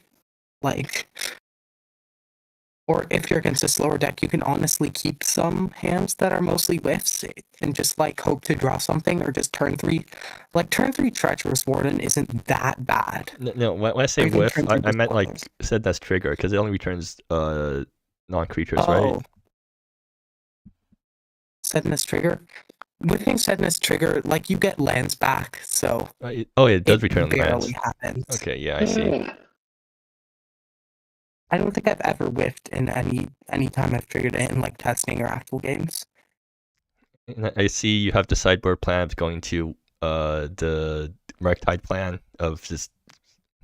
Or if you're against a slower deck, you can honestly keep some hands that are mostly whiffs and just like hope to draw something, or just turn 3. Like turn 3 Treacherous Warden isn't that bad. No, when I say whiff, I meant like said that's trigger, because it only returns non-creatures, right? Sedna's trigger. Whiffing Sedna's trigger, like you get lands back, so it does return lands. Happens. Okay, yeah, I see. I don't think I've ever whiffed in any time I've triggered it in like testing or actual games. And I see you have the sideboard plan of going to the Murktide plan of just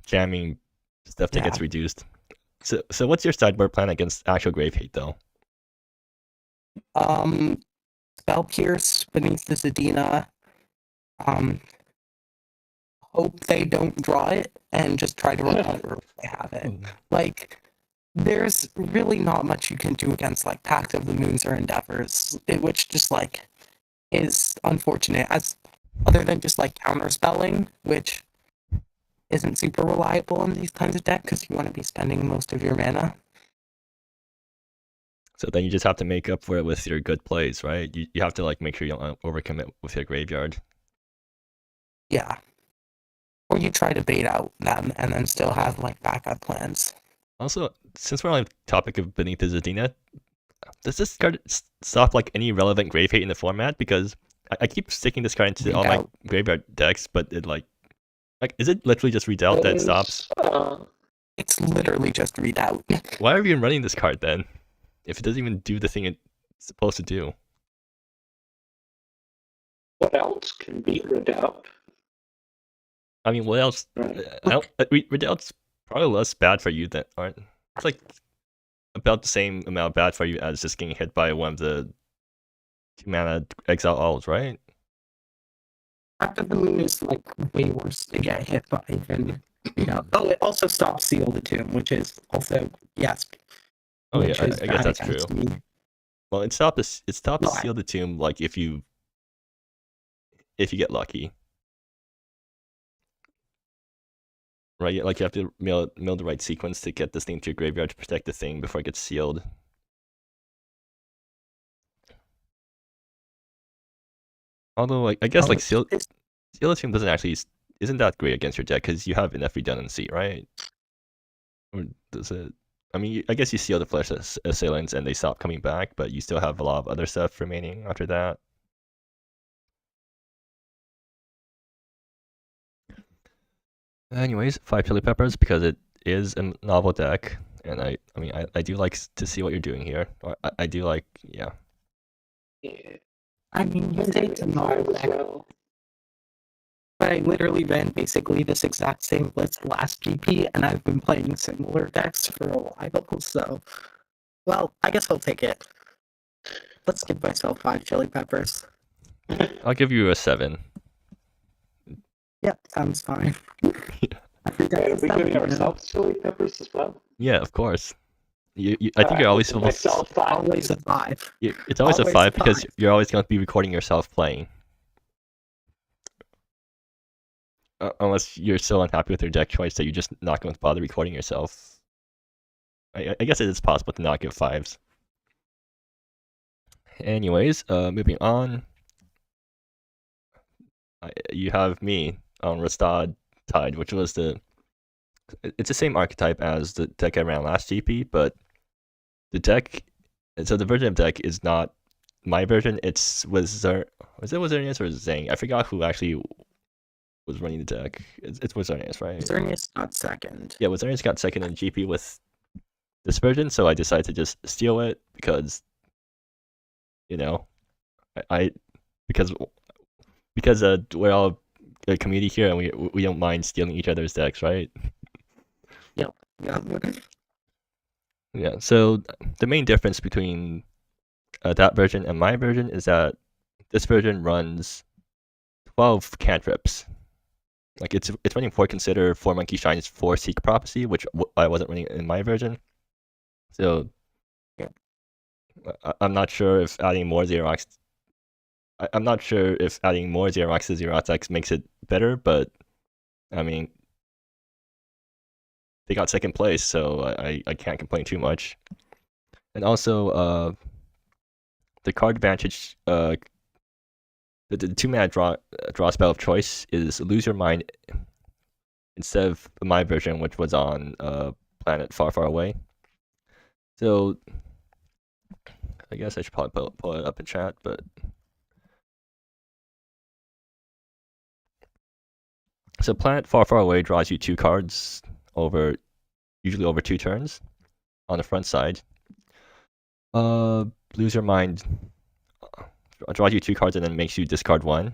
jamming stuff that gets reduced. So what's your sideboard plan against actual Grave Hate though? Spell Pierce beneath the Zadina. Hope they don't draw it and just try to recover if they have it. Like, there's really not much you can do against like Pact of the Moons or Endeavors, which just like is unfortunate, as other than just like counterspelling, which isn't super reliable in these kinds of decks because you want to be spending most of your mana. So then you just have to make up for it with your good plays, right? You have to like make sure you don't overcommit with your graveyard. Yeah. Or you try to bait out them and then still have like backup plans. Also, since we're on the topic of Beneath the Zadina, does this card stop like any relevant Grave Hate in the format? Because I keep sticking this card into all my graveyard decks, but it like is it literally just read out that stops? It's literally just read out. Why are we even running this card then, if it doesn't even do the thing it's supposed to do? What else can be read out? I mean, what else? I don't. Redoubt's probably less bad for you than aren't. It's like about the same amount bad for you as just getting hit by one of the 2-mana exile alls, right? After the Moon is like way worse to get hit by than Oh, it also stops Seal the Tomb, which is also yes. Oh yeah, I guess that's true. Me. Well, it stops No, Seal the Tomb like if you get lucky. Right, like you have to mill the right sequence to get this thing to your graveyard to protect the thing before it gets sealed. Although, I guess like Seal the Tomb isn't that great against your deck because you have enough redundancy, right? Or does it? I mean, I guess you seal the flesh assailants and they stop coming back, but you still have a lot of other stuff remaining after that. Anyways, 5 chili peppers because it is a novel deck, and I mean I do like to see what you're doing here. I do like, yeah. I mean, you say it's a novel deck, but I literally ran basically this exact same list last GP, and I've been playing similar decks for a while, so well, I guess I'll take it. Let's give myself 5 chili peppers. I'll give you a 7. Yep, sounds fine. Are we giving ourselves chili peppers as well? Yeah, of course. I think you're always supposed always a 5. It's always a 5 because you're always going to be recording yourself playing. Unless you're so unhappy with your deck choice that you're just not going to bother recording yourself. I guess it is possible to not give 5s. Anyways, moving on. You have me on Rastad Tide, which was it's the same archetype as the deck I ran last GP, but the version of deck is not my version. It's Wizardius or Zang? I forgot who actually was running the deck. It's Wizardius, right? Wizardius got second. Yeah, Wizardius got second in GP with this version, so I decided to just steal it because, because we're all a community here and we don't mind stealing each other's decks, right? Yep. Yeah, so the main difference between that version and my version is that this version runs 12 cantrips. Like it's running 4 Consider, 4 Monkey Shines, 4 Seek Prophecy, which I wasn't running in my version. So yeah. I'm not sure if adding more Xerox. I'm not sure if adding more Xerox to Xerox makes it better, but I mean, they got second place, so I can't complain too much. And also, the card advantage, the 2-mana draw spell of choice is Lose Your Mind instead of my version, which was on Planet Far, Far Away. So I guess I should probably pull it up in chat, but so Planet Far, Far Away draws you 2 cards usually over 2 turns on the front side. Lose Your Mind draws you 2 cards and then makes you discard 1.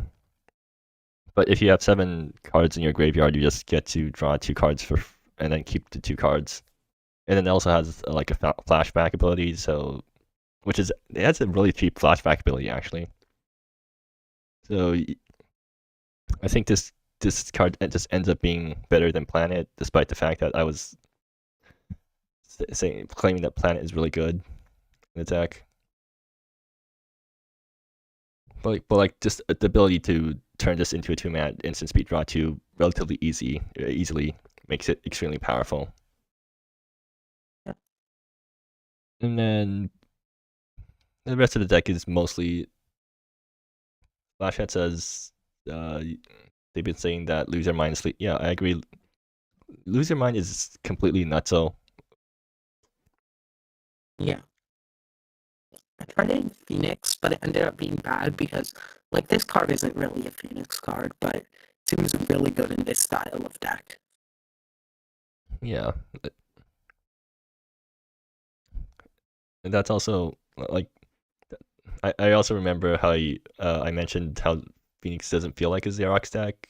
But if you have 7 cards in your graveyard, you just get to draw 2 cards and then keep the 2 cards. And then it also has like a flashback ability, so it has a really cheap flashback ability actually. So I think this card just ends up being better than Planet, despite the fact that I was claiming that Planet is really good in the deck. But like just the ability to turn this into a 2-mana instant speed draw 2 relatively easily makes it extremely powerful. Yeah. And then the rest of the deck is mostly Flashhead says they've been saying that Lose Your Mind sleep. Yeah, I agree. Lose Your Mind is completely nutso. Yeah. I tried it in Phoenix, but it ended up being bad because, like, this card isn't really a Phoenix card, but it seems really good in this style of deck. Yeah. And that's also, like, I also remember how I mentioned how Phoenix doesn't feel like a Xerox deck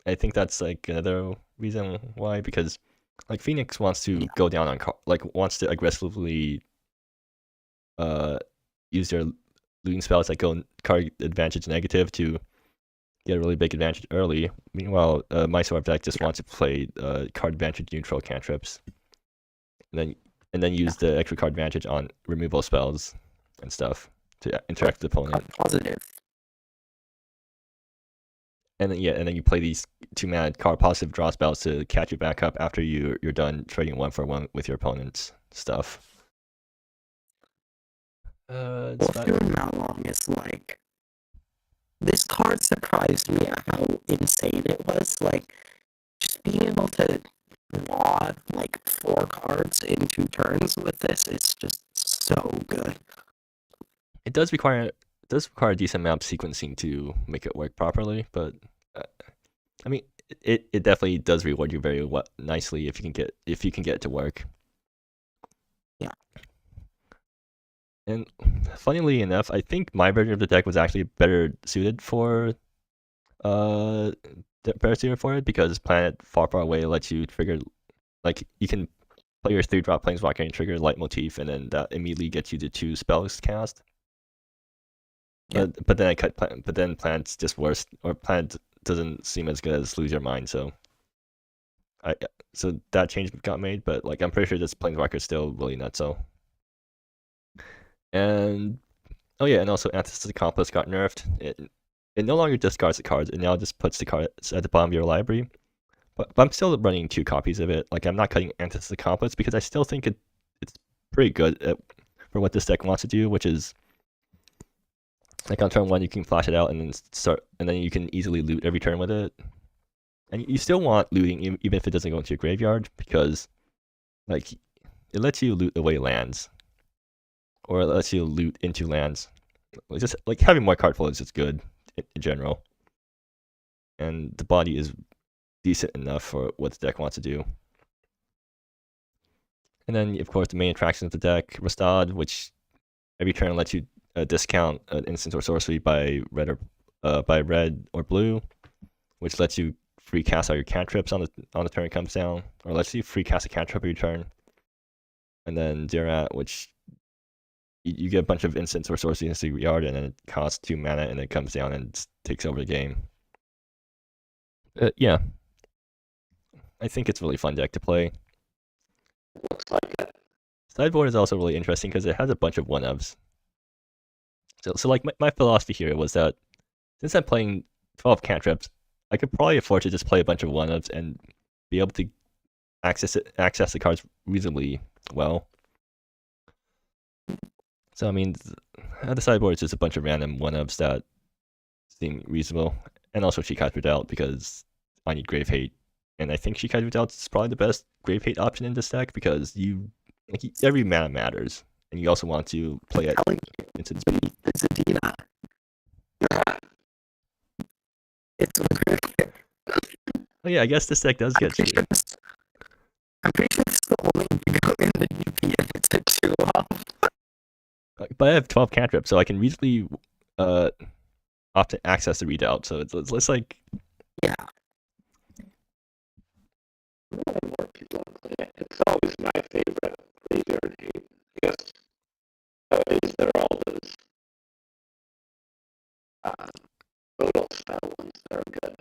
I think that's like another reason why, because like Phoenix wants to go down on wants to aggressively use their looting spells that go card advantage negative to get a really big advantage early. Meanwhile, my sort of deck just wants to play card advantage neutral cantrips, and then use the extra card advantage on removal spells and stuff to interact with the opponent. Positive. And then you play these 2-mana card positive draw spells to catch you back up after you're done trading 1-for-1 with your opponent's stuff. Doing that long is like, this card surprised me at how insane it was. Like, just being able to draw like 4 cards in 2 turns with this is just so good. It does require a decent amount of sequencing to make it work properly, but I mean, it definitely does reward you very nicely if you can get it to work. Yeah. And funnily enough, I think my version of the deck was actually better suited for because Planet Far Far Away lets you trigger, like, you can play your 3-drop Planeswalker and trigger Leitmotif, and then that immediately gets you to 2 spells cast. Yeah. But then Planet's just worse, or Planet doesn't seem as good as Lose Your Mind, so that change got made, but like I'm pretty sure this Planeswalker is still really nutso. And oh yeah, and also Antithesis Accomplice got nerfed. It no longer discards the cards, it now just puts the cards at the bottom of your library. But I'm still running 2 copies of it. Like, I'm not cutting Antithesis Accomplice because I still think it's pretty good for what this deck wants to do, which is like on turn 1 you can flash it out and then you can easily loot every turn with it. And you still want looting even if it doesn't go into your graveyard, because like it lets you loot away lands, or it lets you loot into lands. Just like having more card flow is just good in general, and the body is decent enough for what the deck wants to do. And then of course the main attraction of the deck, Rastad, which every turn lets you discount an instant or sorcery by red or blue, which lets you free cast all your cantrips on the turn it comes down, or lets you free cast a cantrip every turn. And then Dirat, which you get a bunch of instants or sorceries in the yard, and then it costs 2 mana, and it comes down and takes over the game. Yeah, I think it's a really fun deck to play. Looks like it. Sideboard is also really interesting because it has a bunch of 1-ofs. So like my philosophy here was that since I'm playing 12 cantrips, I could probably afford to just play a bunch of 1-ofs and be able to access the cards reasonably well. So I mean, the sideboard is just a bunch of random 1-ofs that seem reasonable, and also Shikai Redoubt because I need Grave Hate, and I think Shikai Redoubt is probably the best Grave Hate option in this deck because every mana matters, and you also want to play it into the Zadina. It's oh yeah, I guess this deck does get cheap. I'm pretty sure this is the only you go in the GPX it's a 2-off. But I have 12 cantrips, so I can reasonably opt to access the readout. So it's like, yeah. More people play it. It's always my favorite graveyard hate. I guess nowadays there are all those total style ones that are good.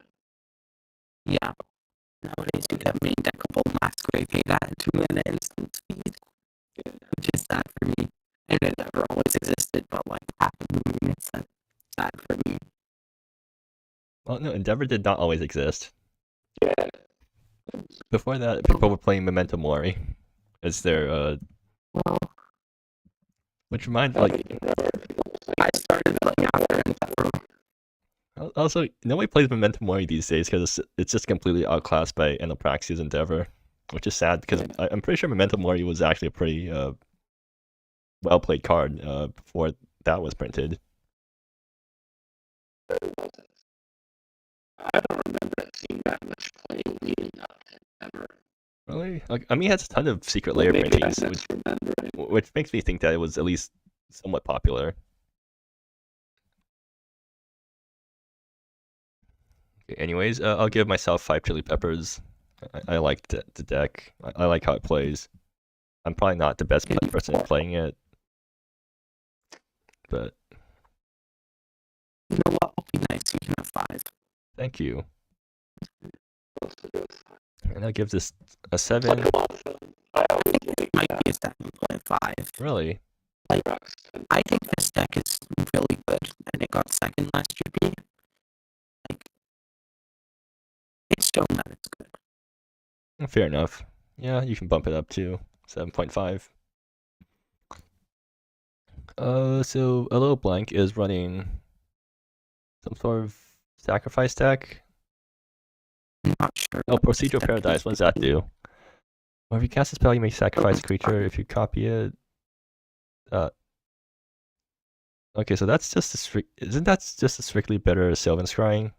Yeah. Nowadays you have main deckable max grave hate at 2 mana instant speed, which is sad for me. And it never always existed, but like half of the moon, it's sad for me. Well, no, Endeavor did not always exist. Yeah. Before that, people were playing Memento Mori as their which reminds I started playing after Endeavor. Also, nobody plays Memento Mori these days because it's just completely outclassed by Enopraxia's Endeavor, which is sad because I'm pretty sure Memento Mori was actually a pretty well played card before that was printed. I don't remember it seeing that much play leading up to Endeavor. Really? Like, I mean, it has a ton of secret layer printings, which makes me think that it was at least somewhat popular. Anyways, I'll give myself 5 chili peppers. I like the deck. I like how it plays. I'm probably not the best person playing it, but You know what? I'll be nice. You can have 5. thank you. And that gives us a 7. It might be a 7.5. Really? Like, I think this deck is really good, and it got second last GP. Like, it's shown that it's good. Fair enough. Yeah, you can bump it up to 7.5. So a little blank is running some sort of sacrifice deck. I'm not sure. Oh, procedural paradise. What does that do? Well, if you cast a spell, you may sacrifice a creature. If you copy it, okay, so that's just a isn't that just a strictly better Sylvan Scrying?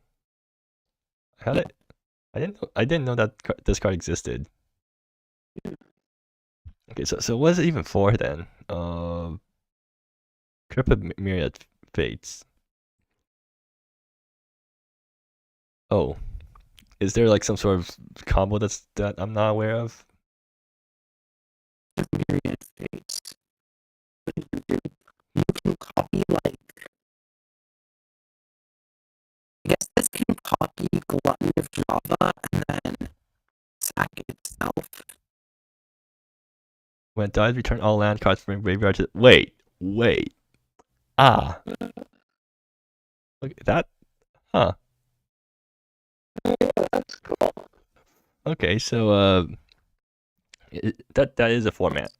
I didn't know that this card existed. Okay, so what is it even for then? Cryptid Myriad Fates. Oh, is there like some sort of combo that I'm not aware of? Myriad Fates. You can copy, like, I guess this can copy Glutton of Java and then sack itself. When it dies, return all land cards from your graveyard to. Wait. Ah. Look at that. Huh. That's cool. Okay, so that is a format.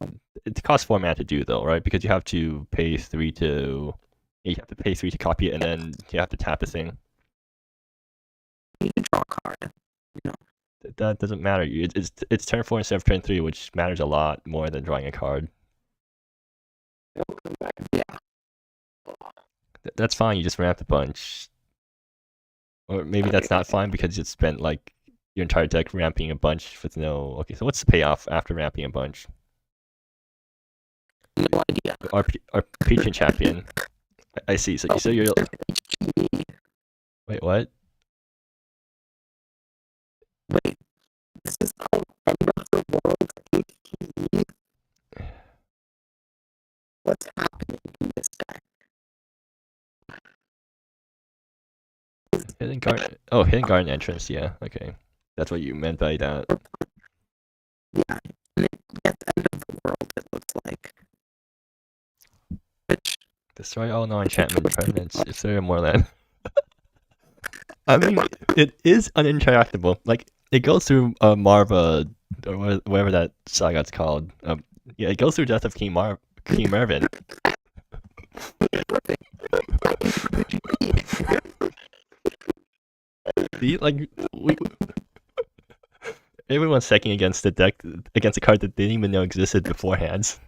It costs 4 mana to do though, right? Because you have to pay 3 to copy it, and then you have to tap the thing. You can draw a card. You know. That doesn't matter. It's turn 4 instead of turn 3, which matters a lot more than drawing a card. Yeah. That's fine. You just ramped a bunch, or maybe that's not fine because you spent like your entire deck ramping a bunch with no. Okay, so what's the payoff after ramping a bunch? No idea. Our patron champion. I see. So you're. Wait, what? Wait, this is called End of the World HPE. What's happening in this deck? Hidden garden entrance. Yeah, okay. That's what you meant by that. Yeah, and it gets End of the World, it looks like. Which, Destroy all non-enchantment permanents if there are more than. I mean, it is uninteractable. Like, it goes through Marva, or whatever that saga's called. Yeah, it goes through Death of King Mervin. See, like, everyone's second against the deck, against a card that they didn't even know existed beforehand.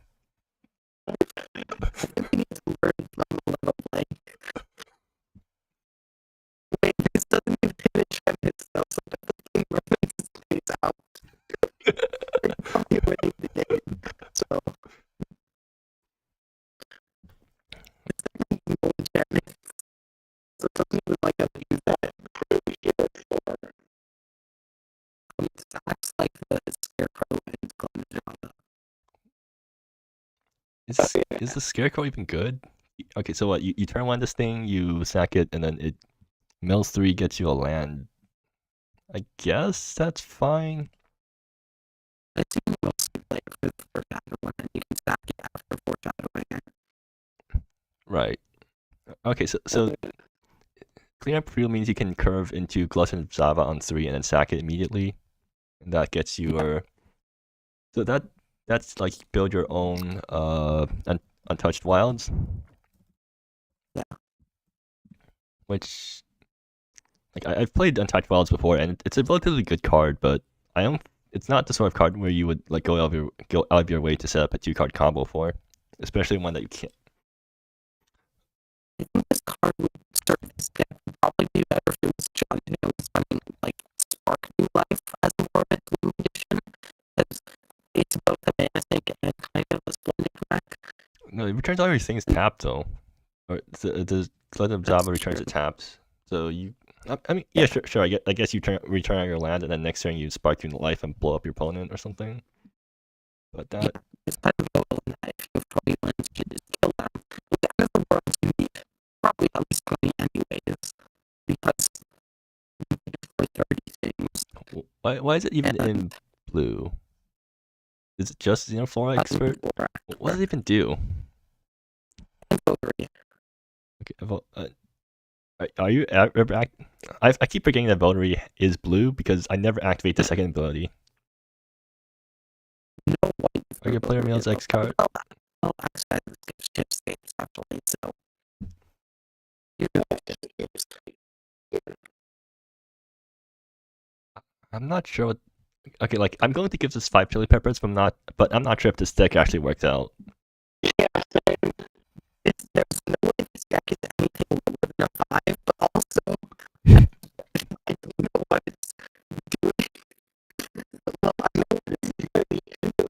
Wait, this doesn't even hit enchant itself, so Death of King Mervin stays out. Probably winning the game, so. It's technically no enchantment. So it doesn't even like use that really good for stacks like the Scarecrow and Glutton of Java. Is the Scarecrow even good? Okay, so what? You turn 1 this thing, you sack it, and then it mills 3, gets you a land. I guess that's fine. I think mostly play it for foreshadowing, and you can stack it after foreshadowing it. Right. Okay, so cleanup rule means you can curve into Glutton of Java on 3 and then sack it immediately. And that gets your. So that's like build your own untouched wilds. Yeah. Which, like, I've played Untouched Wilds before, and it's a relatively good card, but I don't. It's not the sort of card where you would like go out of your way to set up a 2-card combo for, especially one that you can't. I think this card would serve this deck would probably be better if it was John Jones running like Spark New Life as more of a Gloom edition. It's both a mana sink and kind of a splendid back. No, it returns all your things tapped though. Or the Glutton of Java returns it tapped. So you I mean, yeah, sure. I guess you return on your land, and then next turn you spark your life and blow up your opponent or something. But that. It's kind of a little knife. You probably want to just kill them. The end of the world you need probably at least 20 anyways. Because you need it for 30 things. Why is it even in blue? Is it just Flora Expert? What does it even do? Okay, well, are you ever I keep forgetting that Votary is blue because I never activate the second ability. Are your player mail's X card? Well, X card gets chip states actually, so I'm not sure what. Okay, like I'm going to give this 5 chili peppers, but I'm not sure if this deck actually worked out. Yeah, there's no way this deck is anything lower than a 5, but also I don't know what it's doing. Well, I know what it's doing in the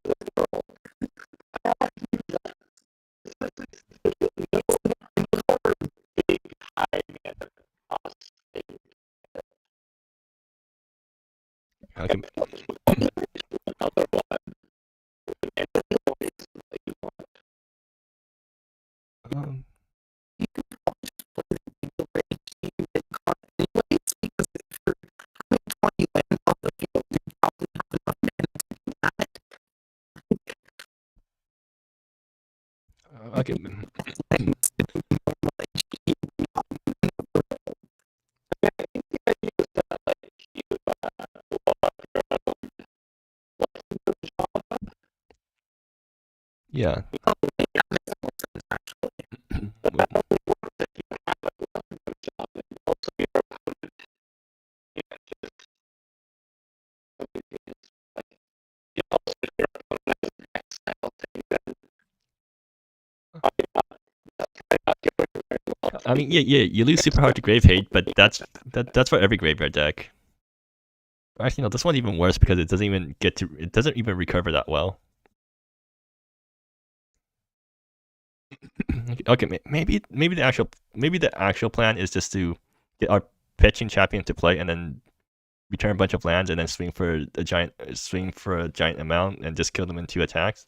world. Big high mana cost. Okay. Another one. You can probably just play the rage team in card anyways, because if you're having 20 lands on the field, you probably have enough mana to do that. Okay. Yeah. I mean, yeah, you lose super hard to Grave Hate, but that's for every graveyard deck. Actually, no, this one's even worse because it doesn't even recover that well. Okay, maybe the actual plan is just to get our pitching champion to play and then return a bunch of lands and then swing for a giant amount and just kill them in 2 attacks.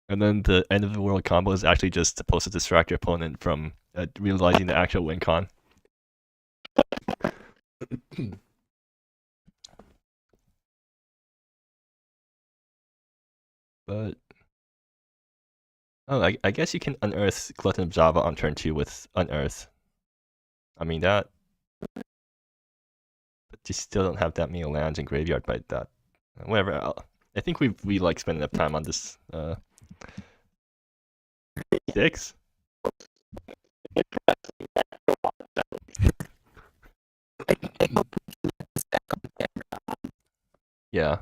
And then the end of the world combo is actually just supposed to distract your opponent from realizing the actual win con. But I guess you can unearth Glutton of Java on turn 2 with Unearth. I mean that, but you still don't have that many lands in graveyard by that. Whatever. I think we like spend enough time on this. 6. Yeah.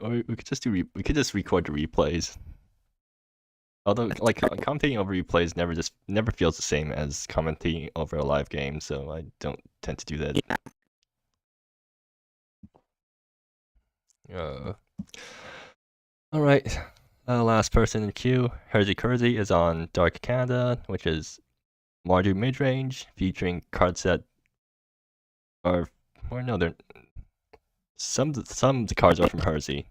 Or we could just record the replays. Although, like, commentating over replays never feels the same as commentating over a live game, so I don't tend to do that. All right. Last person in queue, Hersey Kersey is on Dark Canada, which is Mardu midrange, featuring card set. Some of the cards are from Hersey.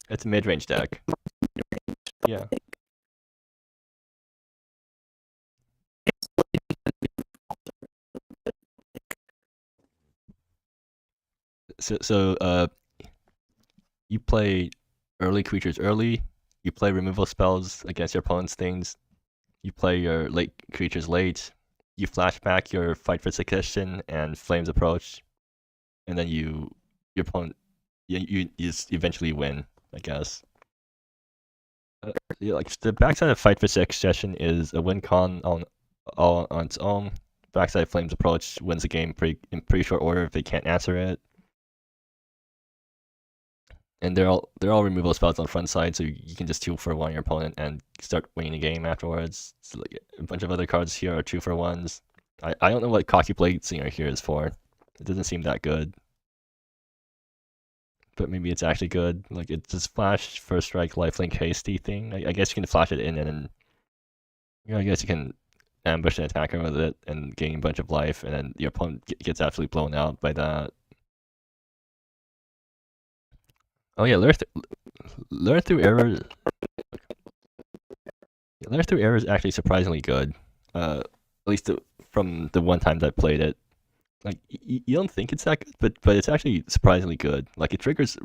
It's a mid-range deck. Yeah. So you play early creatures early. You play removal spells against your opponent's things. You play your late creatures late. You flash back your Fight for Succession and Flames Approach, and then your opponent you eventually win, I guess. Like the backside of Fight for Succession is a win con on its own. Backside of Flames Approach wins the game in pretty short order if they can't answer it. And they're all removal spells on the front side, so you can just 2-for-1 your opponent and start winning the game afterwards. So, like, a bunch of other cards here are 2-for-1s. I don't know what Cocky Blade Singer here is for. It doesn't seem that good. But maybe it's actually good. Like, it's this flash, first strike, lifelink, hasty thing. I guess you can flash it in and then... I guess you can ambush an attacker with it and gain a bunch of life, and then your opponent gets absolutely blown out by that. Oh yeah, learn through error. Learn through error is actually surprisingly good. At least from the one time that I played it. Like, you don't think it's that good, but it's actually surprisingly good. Like, it triggers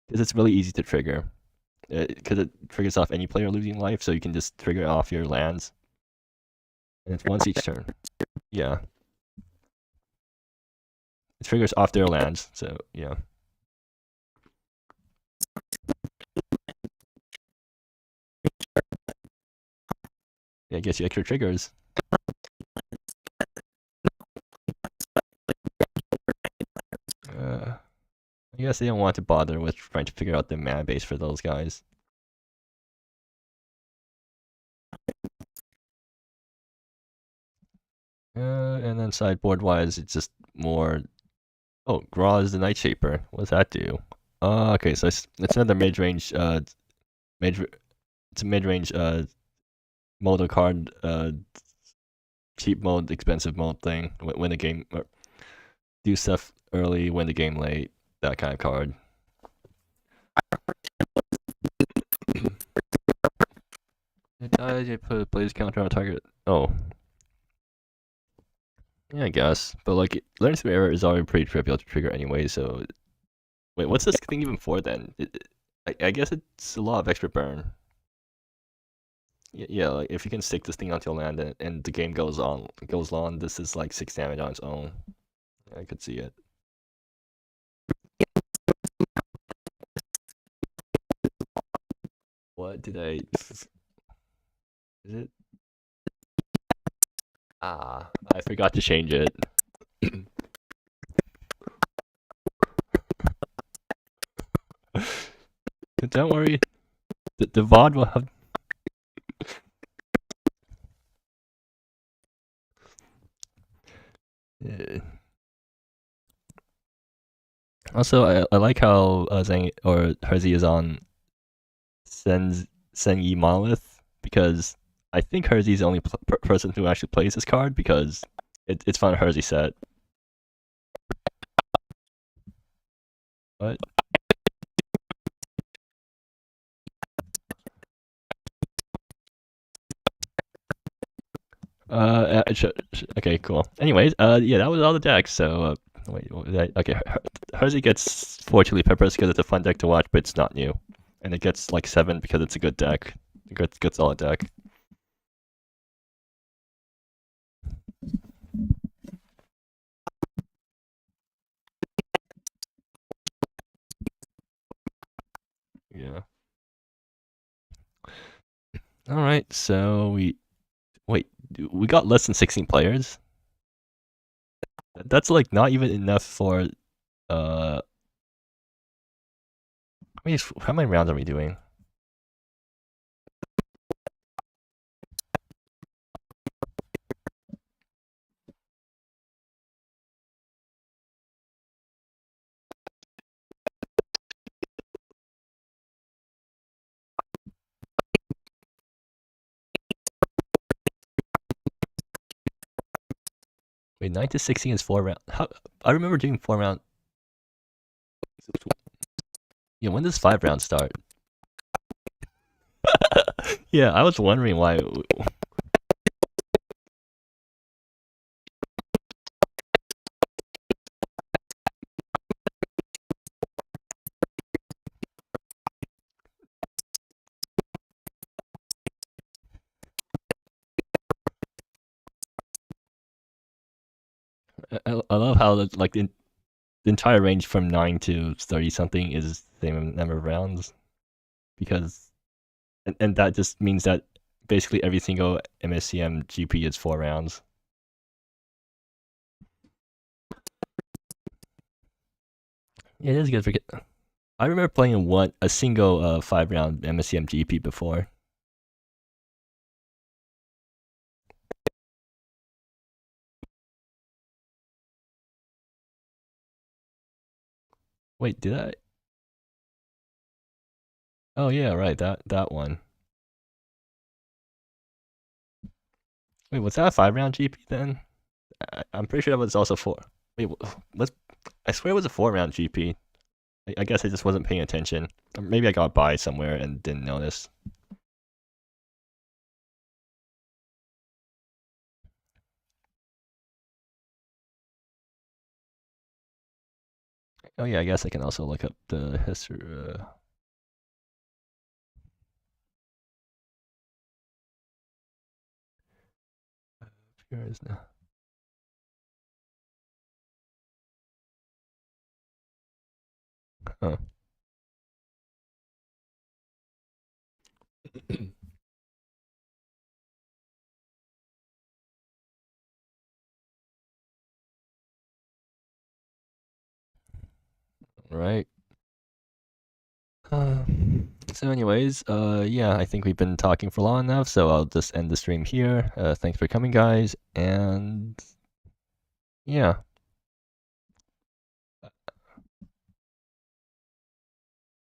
because it's really easy to trigger. Because it triggers off any player losing life, so you can just trigger it off your lands. And it's once each turn. Yeah. It triggers off their lands, so yeah. Yeah, it gets you extra triggers. I guess they don't want to bother with trying to figure out the mana base for those guys. And then sideboard wise, it's just more. Oh, Graw is the Night Shaper. What does that do? Okay, so it's another mid range. It's a mid range mode card. Cheap mode, expensive mode thing. Win the game, or do stuff early, win the game late. That kind of card. I put a blaze counter on a target. Oh. Yeah, I guess. But like, learning through error is already pretty trivial to trigger anyway, so... Wait, what's this thing even for then? I guess it's a lot of extra burn. Yeah, like, if you can stick this thing onto your land and the game goes on, this is like 6 damage on its own. I could see it. What did I... Is it? Ah, I forgot to change it. Don't worry. The VOD will have... Also, I like how Zhang or Herzi is on Senyi Monolith, because I think Herzi is the only person who actually plays this card, because it's fun Herzi set. What? Okay, cool. Anyways, yeah, that was all the decks. So, wait, okay, Herzi gets fortunately Peppers because it's a fun deck to watch, but it's not new, and it gets like 7 because it's a good deck. Good solid deck. Yeah. All right, so we got less than 16 players. That's like not even enough for how many rounds are we doing? Wait, 9 to 16 is 4 rounds. I remember doing 4 round. Yeah, when does 5 rounds start? Yeah, I was wondering why. I love how like the entire range from 9 to 30 something is the same number of rounds, because and that just means that basically every single MSEM GP is 4 rounds. Yeah, it is good. I remember playing a single 5 round MSEM GP before. Wait, did I? Oh yeah, right, that one. Wait, was that a 5-round GP then? I'm pretty sure that was also 4. Wait, I swear it was a 4-round GP. I guess I just wasn't paying attention. Or maybe I got by somewhere and didn't notice. Oh yeah, I guess I can also look up the history. Here is now. Oh. Right. So anyways, yeah, I think we've been talking for long enough, so I'll just end the stream here. Thanks for coming, guys, and yeah.